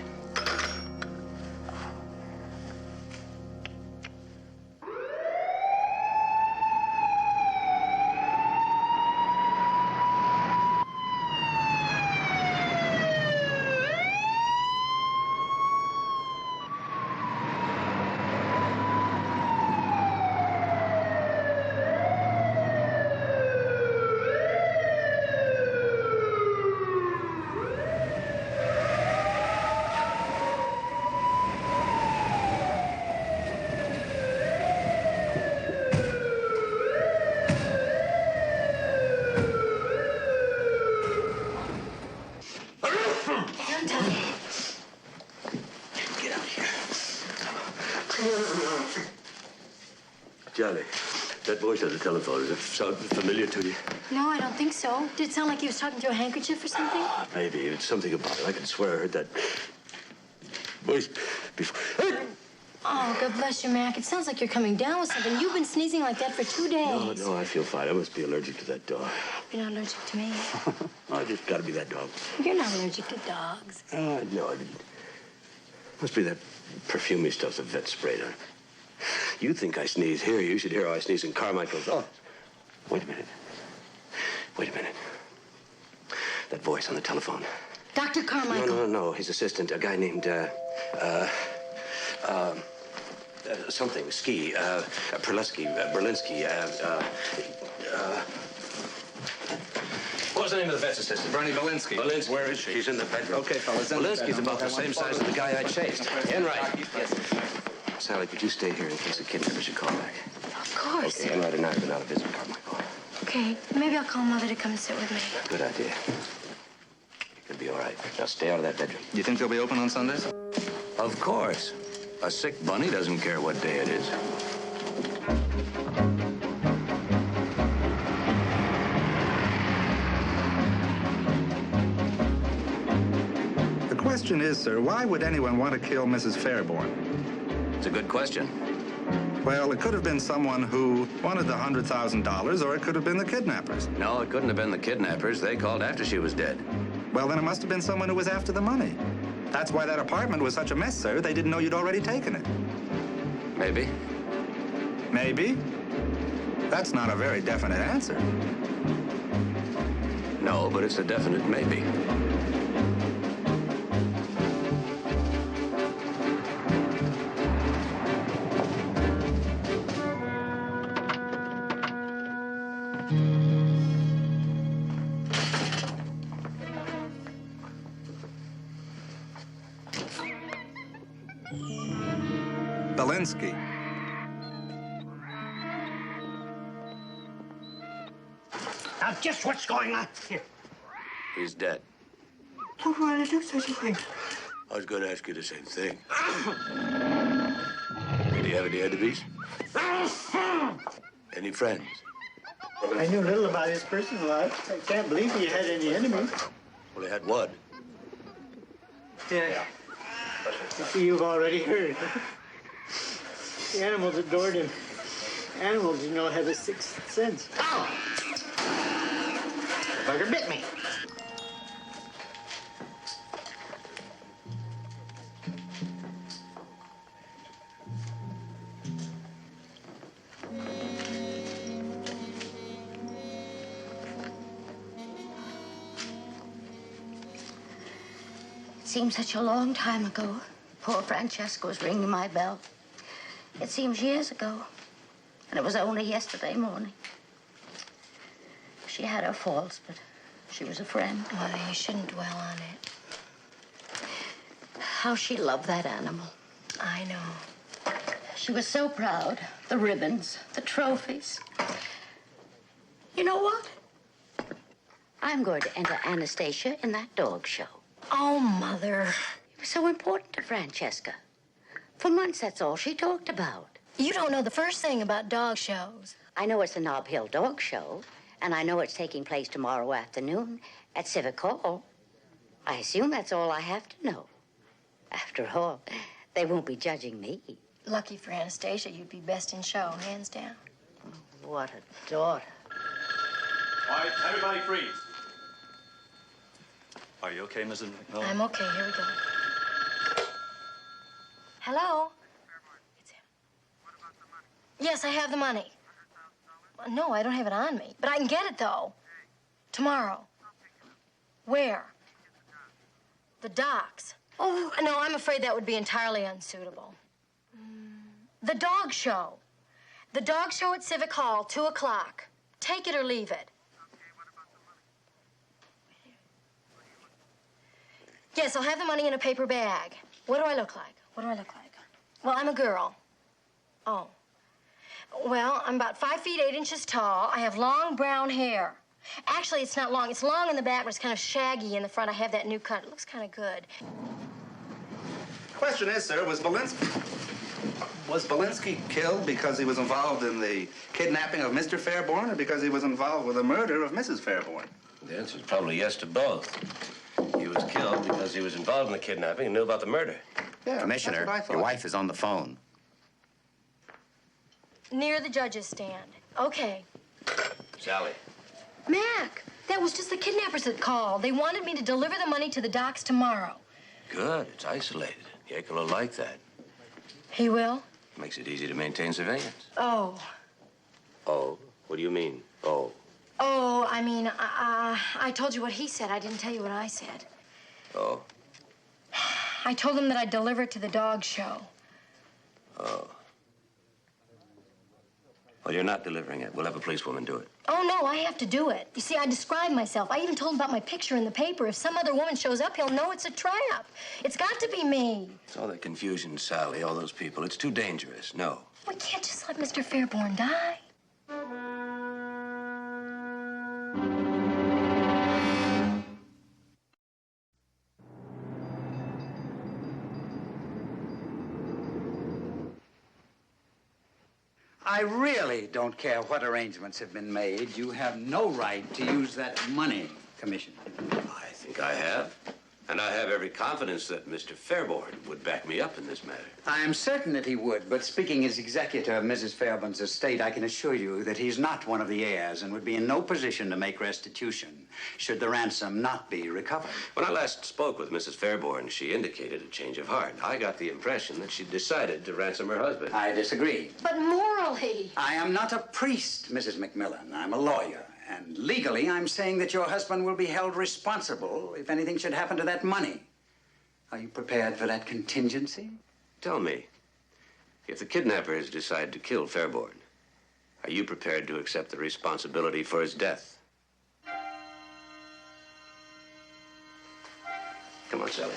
S3: Johnny, that voice on the telephone, does it sound familiar to you?
S4: No, I don't think so. Did it sound like he was talking through a handkerchief or something?
S3: Maybe. It's something about it. I can swear I heard that voice before.
S4: Oh, God bless you, Mac. It sounds like you're coming down with something. You've been sneezing like that for 2 days.
S3: No, I feel fine. I must be allergic to that dog.
S4: You're not allergic to me.
S3: I just gotta be that dog.
S4: You're not allergic to dogs.
S3: No, I didn't. Must be that perfumey stuff the vet sprayed on. You think I sneeze here. You should hear how I sneeze in Carmichael's office. Wait a minute. Wait a minute. That voice on the telephone.
S4: Dr. Carmichael.
S3: No. His assistant, a guy named, something, Ski, Berlinski, what was the name of the vet's assistant?
S2: Bernie Belinsky.
S3: Belinsky.
S2: Where is she?
S3: She's in the bedroom.
S2: Okay, fellas.
S3: Belinsky's about the same size as the guy I chased. Enright.
S2: Yes.
S3: Sally, could you stay here in case the kidnapper should call back?
S4: Of course.
S3: Okay, Enright and I have been out of visit, Carmichael.
S4: Okay, maybe I'll call Mother to come and sit with me.
S3: Good idea. You'll be all right. Now stay out of that bedroom.
S2: You think they'll be open on Sundays?
S13: Of course. A sick bunny doesn't care what day it is.
S2: The question is, sir, why would anyone want to kill Mrs. Fairborn?
S13: It's a good question.
S2: Well, it could have been someone who wanted the $100,000, or it could have been the kidnappers.
S13: No, it couldn't have been the kidnappers. They called after she was dead.
S2: Well, then it must have been someone who was after the money. That's why that apartment was such a mess, sir. They didn't know you'd already taken it.
S13: Maybe.
S2: Maybe? That's not a very definite answer.
S13: No, but it's a definite maybe.
S2: Belinsky.
S10: Now, just what's going on here?
S13: He's dead.
S10: Don't want to do such a thing.
S13: I was going to ask you the same thing. Did he have any enemies? Any friends?
S10: I knew little about his personal life. I can't believe he had any enemies.
S13: Well, he had one.
S10: Yeah. You see, you've already heard. The animals adored him. Animals, you know, have a sixth sense. Ow! The bugger bit me.
S5: It seems such a long time ago. Poor Francesca's ringing my bell. It seems years ago. And it was only yesterday morning. She had her faults, but she was a friend.
S4: Mother, you shouldn't dwell on it.
S5: How she loved that animal.
S4: I know.
S5: She was so proud. The ribbons, the trophies. You know what? I'm going to enter Anastasia in that dog show.
S4: Oh, Mother.
S5: It was so important to Francesca. For months, that's all she talked about.
S4: You don't know the first thing about dog shows.
S5: I know it's the Nob Hill Dog Show, and I know it's taking place tomorrow afternoon at Civic Hall. I assume that's all I have to know. After all, they won't be judging me.
S4: Lucky for Anastasia, you'd be best in show, hands down.
S5: What a daughter.
S15: All right, everybody freeze. Are you okay, Mrs. McMillan?
S4: I'm okay. Here we go. Hello? It's him. Yes, I have the money. No, I don't have it on me. But I can get it, though. Tomorrow. Where? The docks. Oh, no, I'm afraid that would be entirely unsuitable. The dog show. The dog show at Civic Hall, 2 o'clock. Take it or leave it. Yes, I'll have the money in a paper bag. What do I look like? What do I look like? Well, I'm a girl. Oh. Well, I'm about 5 feet 8 inches tall. I have long brown hair. Actually, it's not long. It's long in the back, but it's kind of shaggy in the front. I have that new cut. It looks kind of good.
S2: Question is, sir, was Belinsky killed because he was involved in the kidnapping of Mr. Fairborn or because he was involved with the murder of Mrs. Fairborn?
S3: The answer is probably yes to both. He was killed because he was involved in the kidnapping and knew about the murder.
S2: Yeah,
S16: Commissioner, your wife is on the phone.
S4: Near the judge's stand. Okay.
S3: Sally.
S4: Mac, that was just the kidnappers that called. They wanted me to deliver the money to the docks tomorrow.
S3: Good. It's isolated. Yake will like that.
S4: He will?
S3: Makes it easy to maintain surveillance.
S4: Oh.
S3: Oh? What do you mean, oh?
S4: Oh, I mean, I told you what he said. I didn't tell you what I said.
S3: Oh?
S4: I told him that I'd deliver it to the dog show.
S3: Oh. Well, you're not delivering it. We'll have a policewoman do it.
S4: Oh, no, I have to do it. You see, I described myself. I even told him about my picture in the paper. If some other woman shows up, he'll know it's a trap. It's got to be me.
S3: It's all that confusion, Sally, all those people. It's too dangerous. No.
S4: We can't just let Mr. Fairborn die.
S12: I really don't care what arrangements have been made. You have no right to use that money, Commissioner.
S3: I think I have. And I have every confidence that Mr. Fairborn would back me up in this matter.
S12: I am certain that he would, but speaking as executor of Mrs. Fairborn's estate, I can assure you that he's not one of the heirs and would be in no position to make restitution should the ransom not be recovered.
S3: When I last spoke with Mrs. Fairborn, she indicated a change of heart. I got the impression that she'd decided to ransom her husband.
S12: I disagree.
S4: But morally...
S12: I am not a priest, Mrs. McMillan. I'm a lawyer. And legally, I'm saying that your husband will be held responsible if anything should happen to that money. Are you prepared for that contingency?
S3: Tell me, if the kidnappers decide to kill Fairborn, are you prepared to accept the responsibility for his death? Come on, Sally.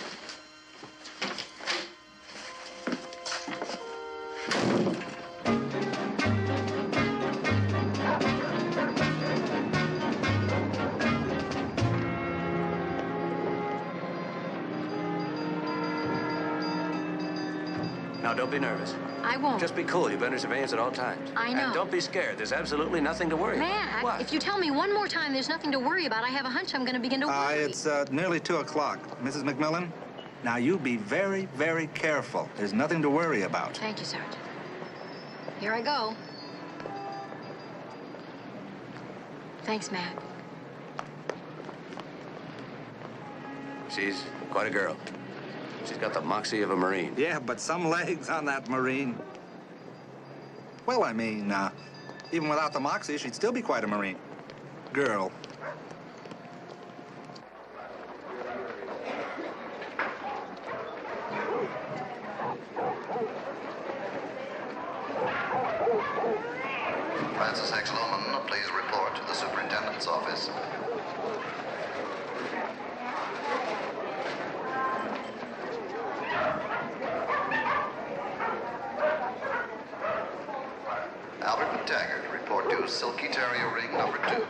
S13: Now, don't be nervous.
S4: I won't.
S13: Just be cool. You've been under surveillance at all times.
S4: I know.
S13: And don't be scared. There's absolutely nothing to worry about.
S4: Mac,
S13: What?
S4: if you tell me one more time there's nothing to worry about, I have a hunch I'm going to begin to worry.
S2: It's nearly 2 o'clock. Mrs. McMillan, now you be very, very careful. There's nothing to worry about.
S4: Thank you, Sergeant. Here I go. Thanks, Mac.
S13: She's quite a girl. She's got the moxie of a Marine.
S2: Yeah, but some legs on that Marine. Well, I mean, even without the moxie, she'd still be quite a Marine. Girl.
S17: Francis X. Loman, please report to the superintendent's office. Albert McTaggart, report to Silky Terrier Ring number 2.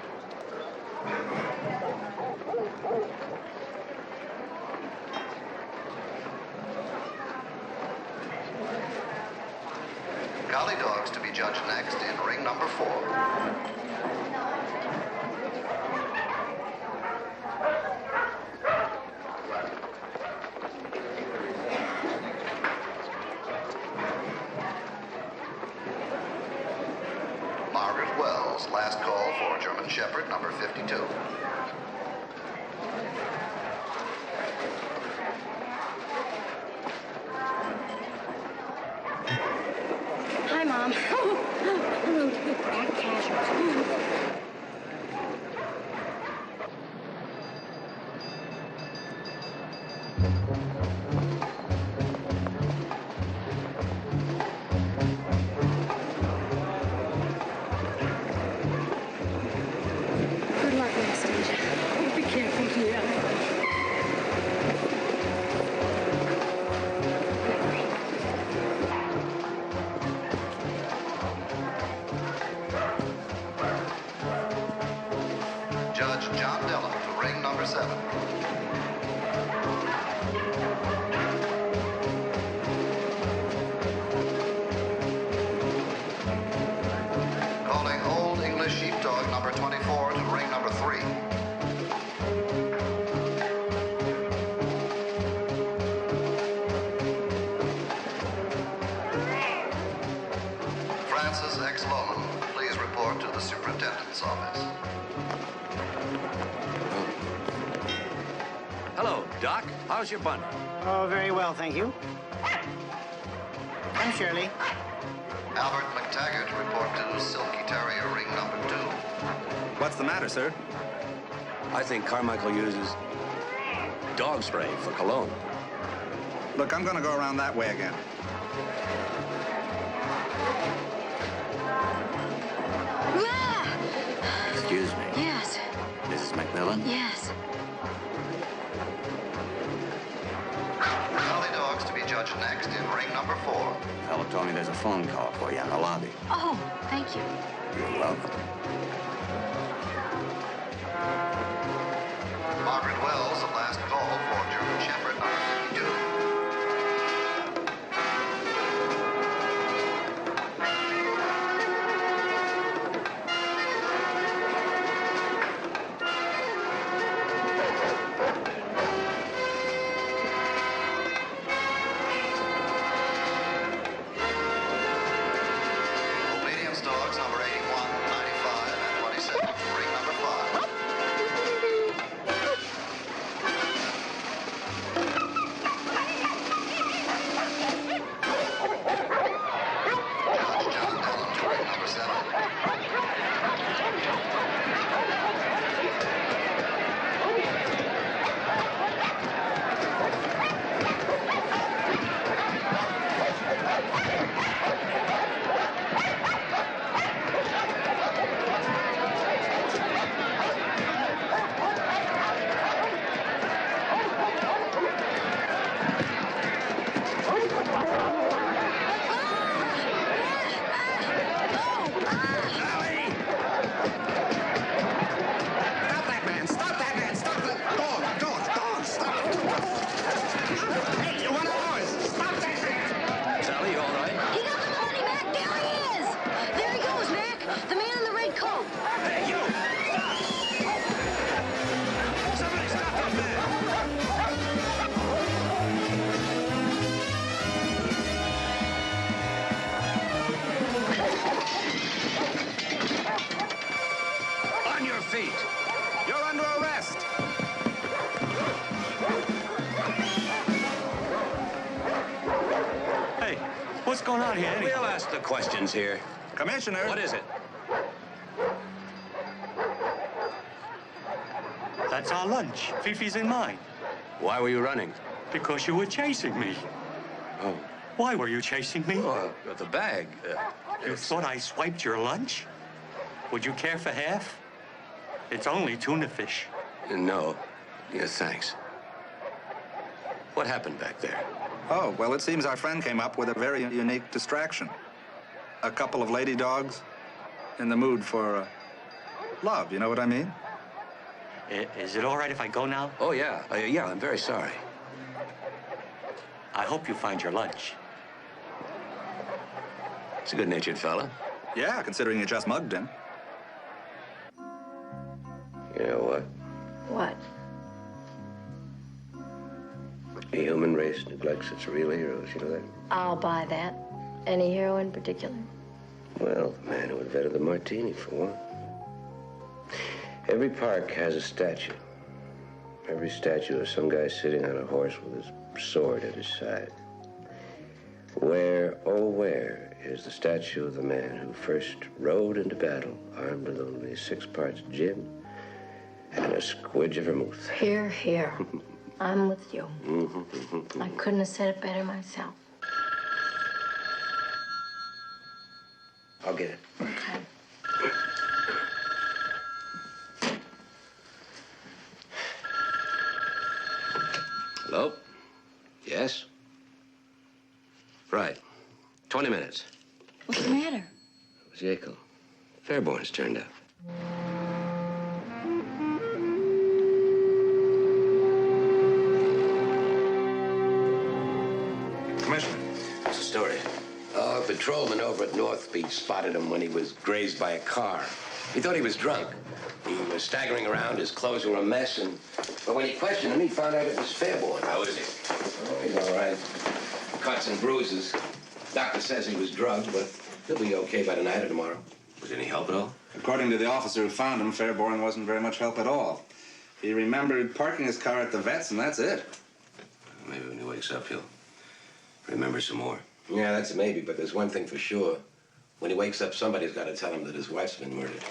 S17: Collie dogs to be judged next in ring number 4. Margaret Wells, last call for German Shepherd number 52.
S4: Hi, Mom. Hello, back casual. Good luck next stage. Be careful here.
S17: Judge John Dillon to ring number 7. Calling Old English Sheepdog number 24 to ring number 3. Francis X. Loman, please report to the superintendent's office.
S13: Hello, Doc. How's your bun?
S10: Oh, very well, thank you. I'm Shirley.
S17: Albert McTaggart, report to Silky Terrier, ring number 2.
S2: What's the matter, sir?
S13: I think Carmichael uses dog spray for cologne.
S2: Look, I'm going to go around that way again.
S16: Excuse me.
S4: Yes.
S16: Mrs. McMillan?
S4: Yes.
S17: Collie dogs to be judged next in ring number 4.
S16: Fellow told me there's a phone call for you in the lobby.
S4: Oh, thank you.
S16: You're welcome.
S17: Margaret Wells, the last call for German Shepherd number 52. Obedience dogs number 81, 95, and 27. Ring number 5. Judge John Dillon to ring number 7.
S2: Stop that man! Stop that man! Stop that! Dog! Stop! Hey, you're one of ours! Stop that man!
S13: Sally, you all right?
S4: He got the money back. There he is. There he goes, Mac. The man in the red coat.
S13: Hey, you! Stop! Somebody stop that man! On your feet!
S2: You're under arrest!
S15: Hey, what's going on here?
S13: We'll ask the questions here.
S2: Commissioner!
S13: What is it?
S15: That's our lunch. Fifi's and mine.
S13: Why were you running?
S15: Because you were chasing me.
S13: Oh.
S15: Why were you chasing me?
S13: The bag.
S15: You thought I swiped your lunch? Would you care for half? It's only tuna fish.
S13: No. Yes, thanks. What happened back there?
S2: Oh, well, it seems our friend came up with a very unique distraction. A couple of lady dogs in the mood for love, you know what I mean?
S15: Is it all right if I go now?
S13: Oh, yeah. Yeah, I'm very sorry.
S15: I hope you find your lunch.
S13: It's a good-natured fella.
S2: Yeah, considering you just mugged him.
S9: You know what?
S4: What?
S9: The human race neglects its real heroes, you know that?
S4: I'll buy that. Any hero in particular?
S9: Well, the man who invented the martini, for one. Every park has a statue. Every statue is some guy sitting on a horse with his sword at his side. Where, oh where, is the statue of the man who first rode into battle armed with only 6 parts gin and a squidge of vermouth?
S4: Here, here. I'm with you. I couldn't have said it better myself.
S9: I'll get it.
S4: Okay.
S9: Hello? Yes? Right. 20 minutes.
S4: What's the matter?
S9: It was Jekyll. Fairborn's turned up.
S2: Commissioner.
S9: What's the story? A patrolman over at North Beach spotted him when he was grazed by a car. He thought he was drunk. He was staggering around, his clothes were a mess, but when he questioned him, he found out it was Fairborn. How is he? Oh, he's all right. Cuts and bruises. Doctor says he was drugged, but he'll be okay by tonight or tomorrow. Was any help at all?
S2: According to the officer who found him, Fairborn wasn't very much help at all. He remembered parking his car at the vet's, and that's it.
S9: Maybe when he wakes up, he'll remember some more. Yeah, that's a maybe, but there's one thing for sure. When he wakes up, somebody's got to tell him that his wife's been murdered.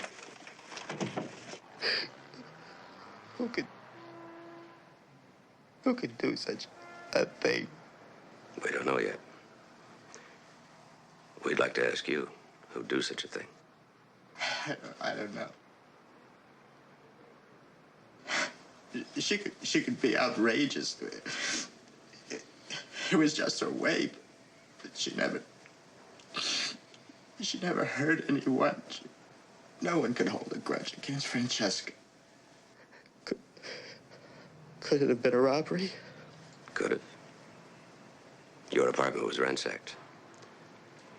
S18: Who could do such a thing?
S3: We don't know yet. We'd like to ask you who'd do such a thing.
S18: I don't know. She could be outrageous. It was just her way, but she never hurt anyone. No one could hold a grudge against Francesca. Could it have been a robbery?
S3: Could have. Your apartment was ransacked.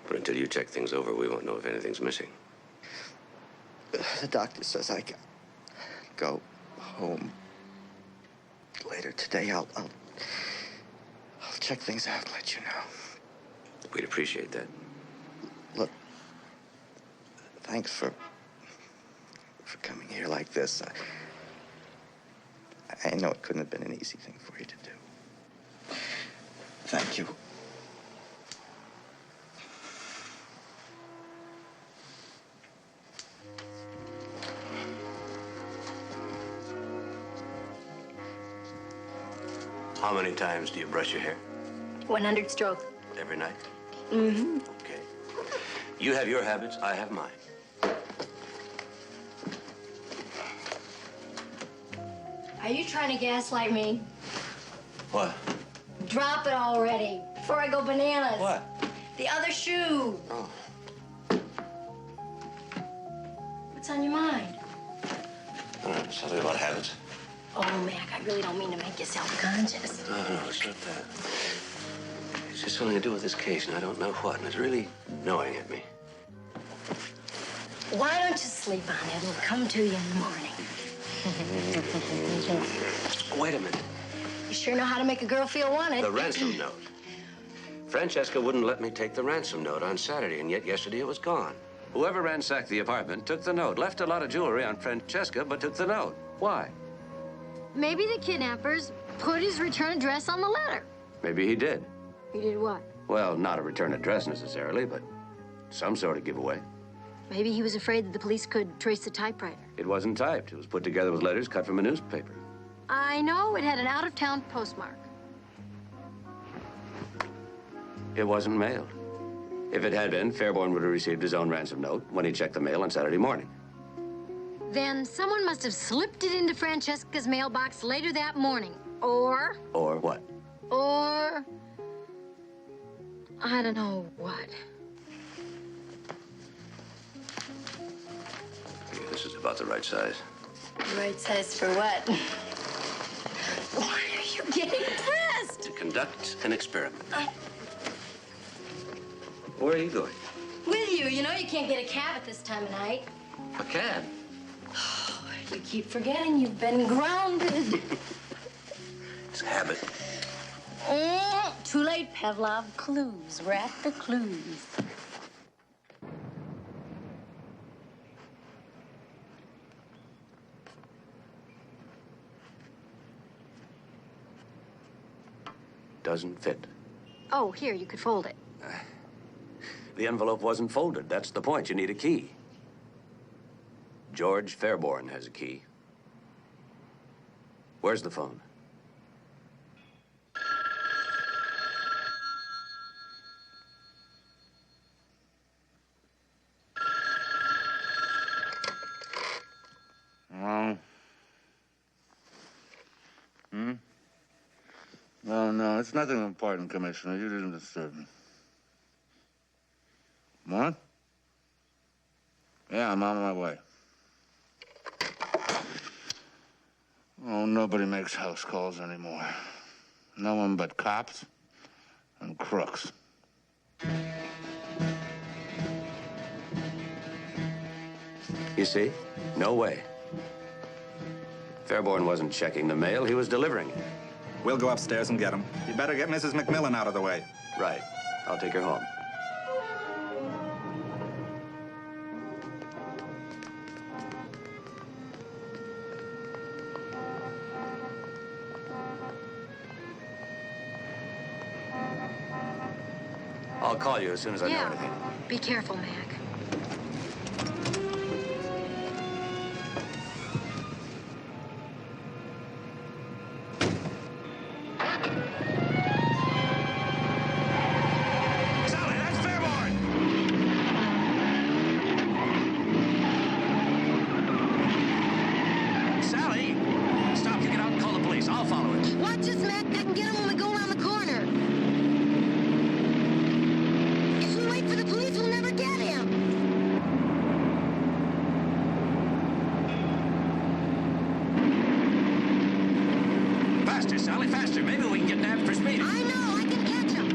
S3: But until you check things over, we won't know if anything's missing.
S18: The doctor says I can go home later today. I'll check things out, let you know.
S3: We'd appreciate that.
S18: Look, thanks for coming here like this. I know it couldn't have been an easy thing for you to do. Thank you.
S3: How many times do you brush your hair?
S4: 100 strokes.
S3: Every night?
S4: Mm-hmm.
S3: Okay. You have your habits, I have mine.
S4: Are you trying to gaslight me?
S3: What?
S4: Drop it already before I go bananas.
S3: What?
S4: The other shoe.
S3: Oh.
S4: What's on your mind?
S3: I don't know, something about habits.
S4: Oh, Mac, I really don't mean to make you self-conscious.
S3: No, it's not that. It's just something to do with this case, and I don't know what, and it's really gnawing at me.
S4: Why don't you sleep on it? It'll come to you in the morning.
S3: Wait a minute.
S4: You sure know how to make a girl feel wanted.
S3: The ransom note. Francesca wouldn't let me take the ransom note on Saturday, and yet yesterday it was gone. Whoever ransacked the apartment took the note, left a lot of jewelry on Francesca, but took the note. Why?
S4: Maybe the kidnappers put his return address on the letter.
S3: Maybe he did.
S4: He did what?
S3: Well, not a return address necessarily, but some sort of giveaway.
S4: Maybe he was afraid that the police could trace the typewriter.
S3: It wasn't typed. It was put together with letters cut from a newspaper.
S4: I know it had an out-of-town postmark.
S3: It wasn't mailed. If it had been, Fairborn would have received his own ransom note when he checked the mail on Saturday morning.
S4: Then someone must have slipped it into Francesca's mailbox later that morning. Or...
S3: Or what?
S4: Or... I don't know what.
S3: Yeah, this is about the right size.
S4: Right size for what? Why are you getting dressed?
S3: To conduct an experiment. Where are you going?
S4: With you. You know you can't get a cab at this time of night.
S3: A cab?
S4: You keep forgetting you've been grounded.
S3: It's a habit.
S4: Too late, Pavlov. Clues. We're after clues.
S3: Doesn't fit.
S4: Oh, here, you could fold it.
S3: The envelope wasn't folded. That's the point. You need a key. George Fairborn has a key. Where's the phone?
S2: Hello? No, it's nothing important, Commissioner. You didn't disturb me. What? Yeah, I'm on my way. Oh, nobody makes house calls anymore. No one but cops and crooks.
S3: You see? No way. Fairborn wasn't checking the mail. He was delivering it.
S19: We'll go upstairs and get him. You better get Mrs. McMillan out of the way.
S3: Right. I'll take her home. I'll call you as soon as I know anything.
S4: Be careful, Mac.
S13: Sally, that's Fairborn! Sally! Stop, you get out and call the police. I'll follow it.
S4: Watch us, Mac. I can get him when we go around the corner. If we wait for the police, we'll never get him.
S13: Faster, Sally, faster. Maybe we can get nabbed for speeding.
S4: I know. I can catch him.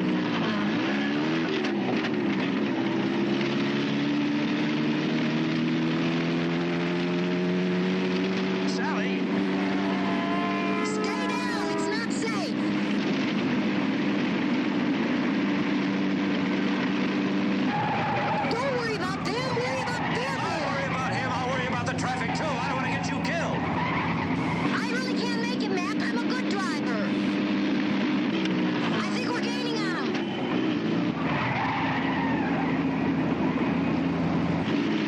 S13: Sally!
S4: Stay down. It's not safe. Don't worry about them. Worry about them.
S13: I'll worry about him. I'll worry about the traffic, too. I don't want to get you killed.
S4: I really can't make it, Mac. I'm a good driver. I think we're gaining on him.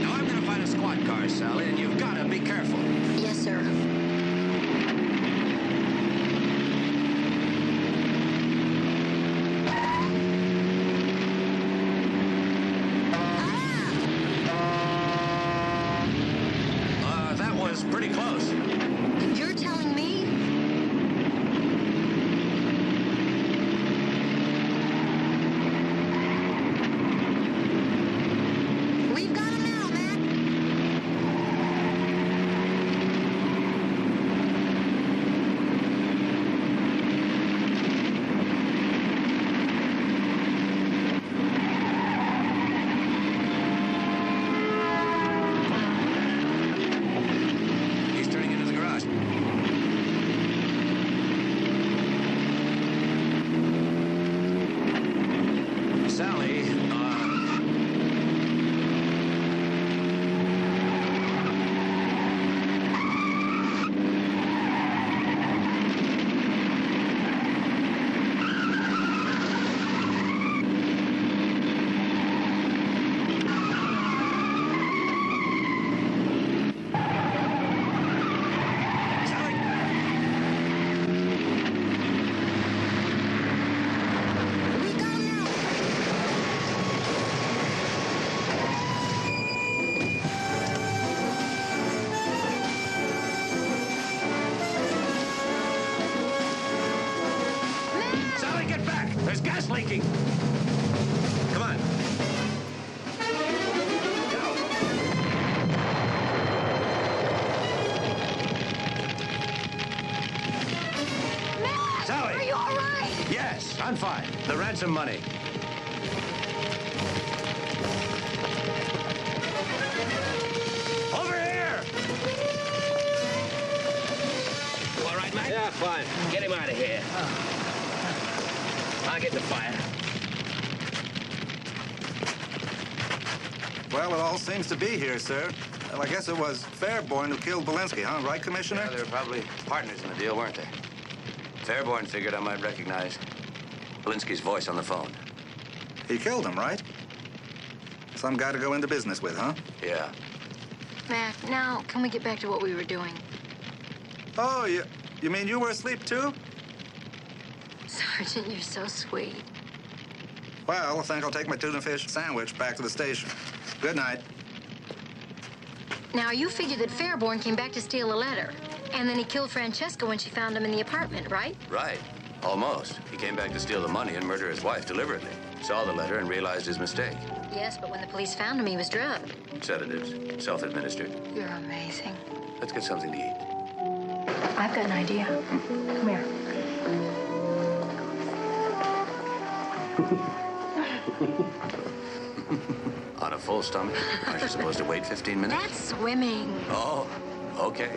S13: Now, I'm going to find a squad car, Sally, and you've got to be careful.
S4: Yes, sir.
S13: That was pretty close.
S4: You're telling me? We've got him now, Mac.
S13: He's turning into the garage. Sally,
S4: We've got him now.
S13: Sally, get back! There's gas leaking! Come on.
S4: Mac!
S13: Sally!
S4: Are you all right?
S13: Yes, I'm fine. The ransom money. Over here!
S9: All right, Mac? Yeah, fine. Get him out of here. I'll get the fire.
S19: Well, it all seems to be here, sir. Well, I guess it was Fairborn who killed Belinsky, huh? Right, Commissioner?
S13: Yeah, they were probably partners in the deal, weren't they? Fairborn figured I might recognize Belinsky's voice on the phone.
S19: He killed him, right? Some guy to go into business with, huh?
S13: Yeah.
S4: Mac, now can we get back to what we were doing?
S19: Oh, you mean you were asleep, too?
S4: Sergeant, you're so sweet.
S19: Well, I think I'll take my tuna fish sandwich back to the station. Good night.
S4: Now, you figure that Fairborn came back to steal a letter, and then he killed Francesca when she found him in the apartment, right?
S13: Right. Almost. He came back to steal the money and murder his wife deliberately. Saw the letter and realized his mistake.
S4: Yes, but when the police found him, he was drugged.
S13: Sedatives. Self-administered.
S4: You're amazing.
S13: Let's get something to eat.
S4: I've got an idea. Come here.
S13: On a full stomach? Aren't you supposed to wait 15 minutes?
S4: That's swimming.
S13: Oh, okay.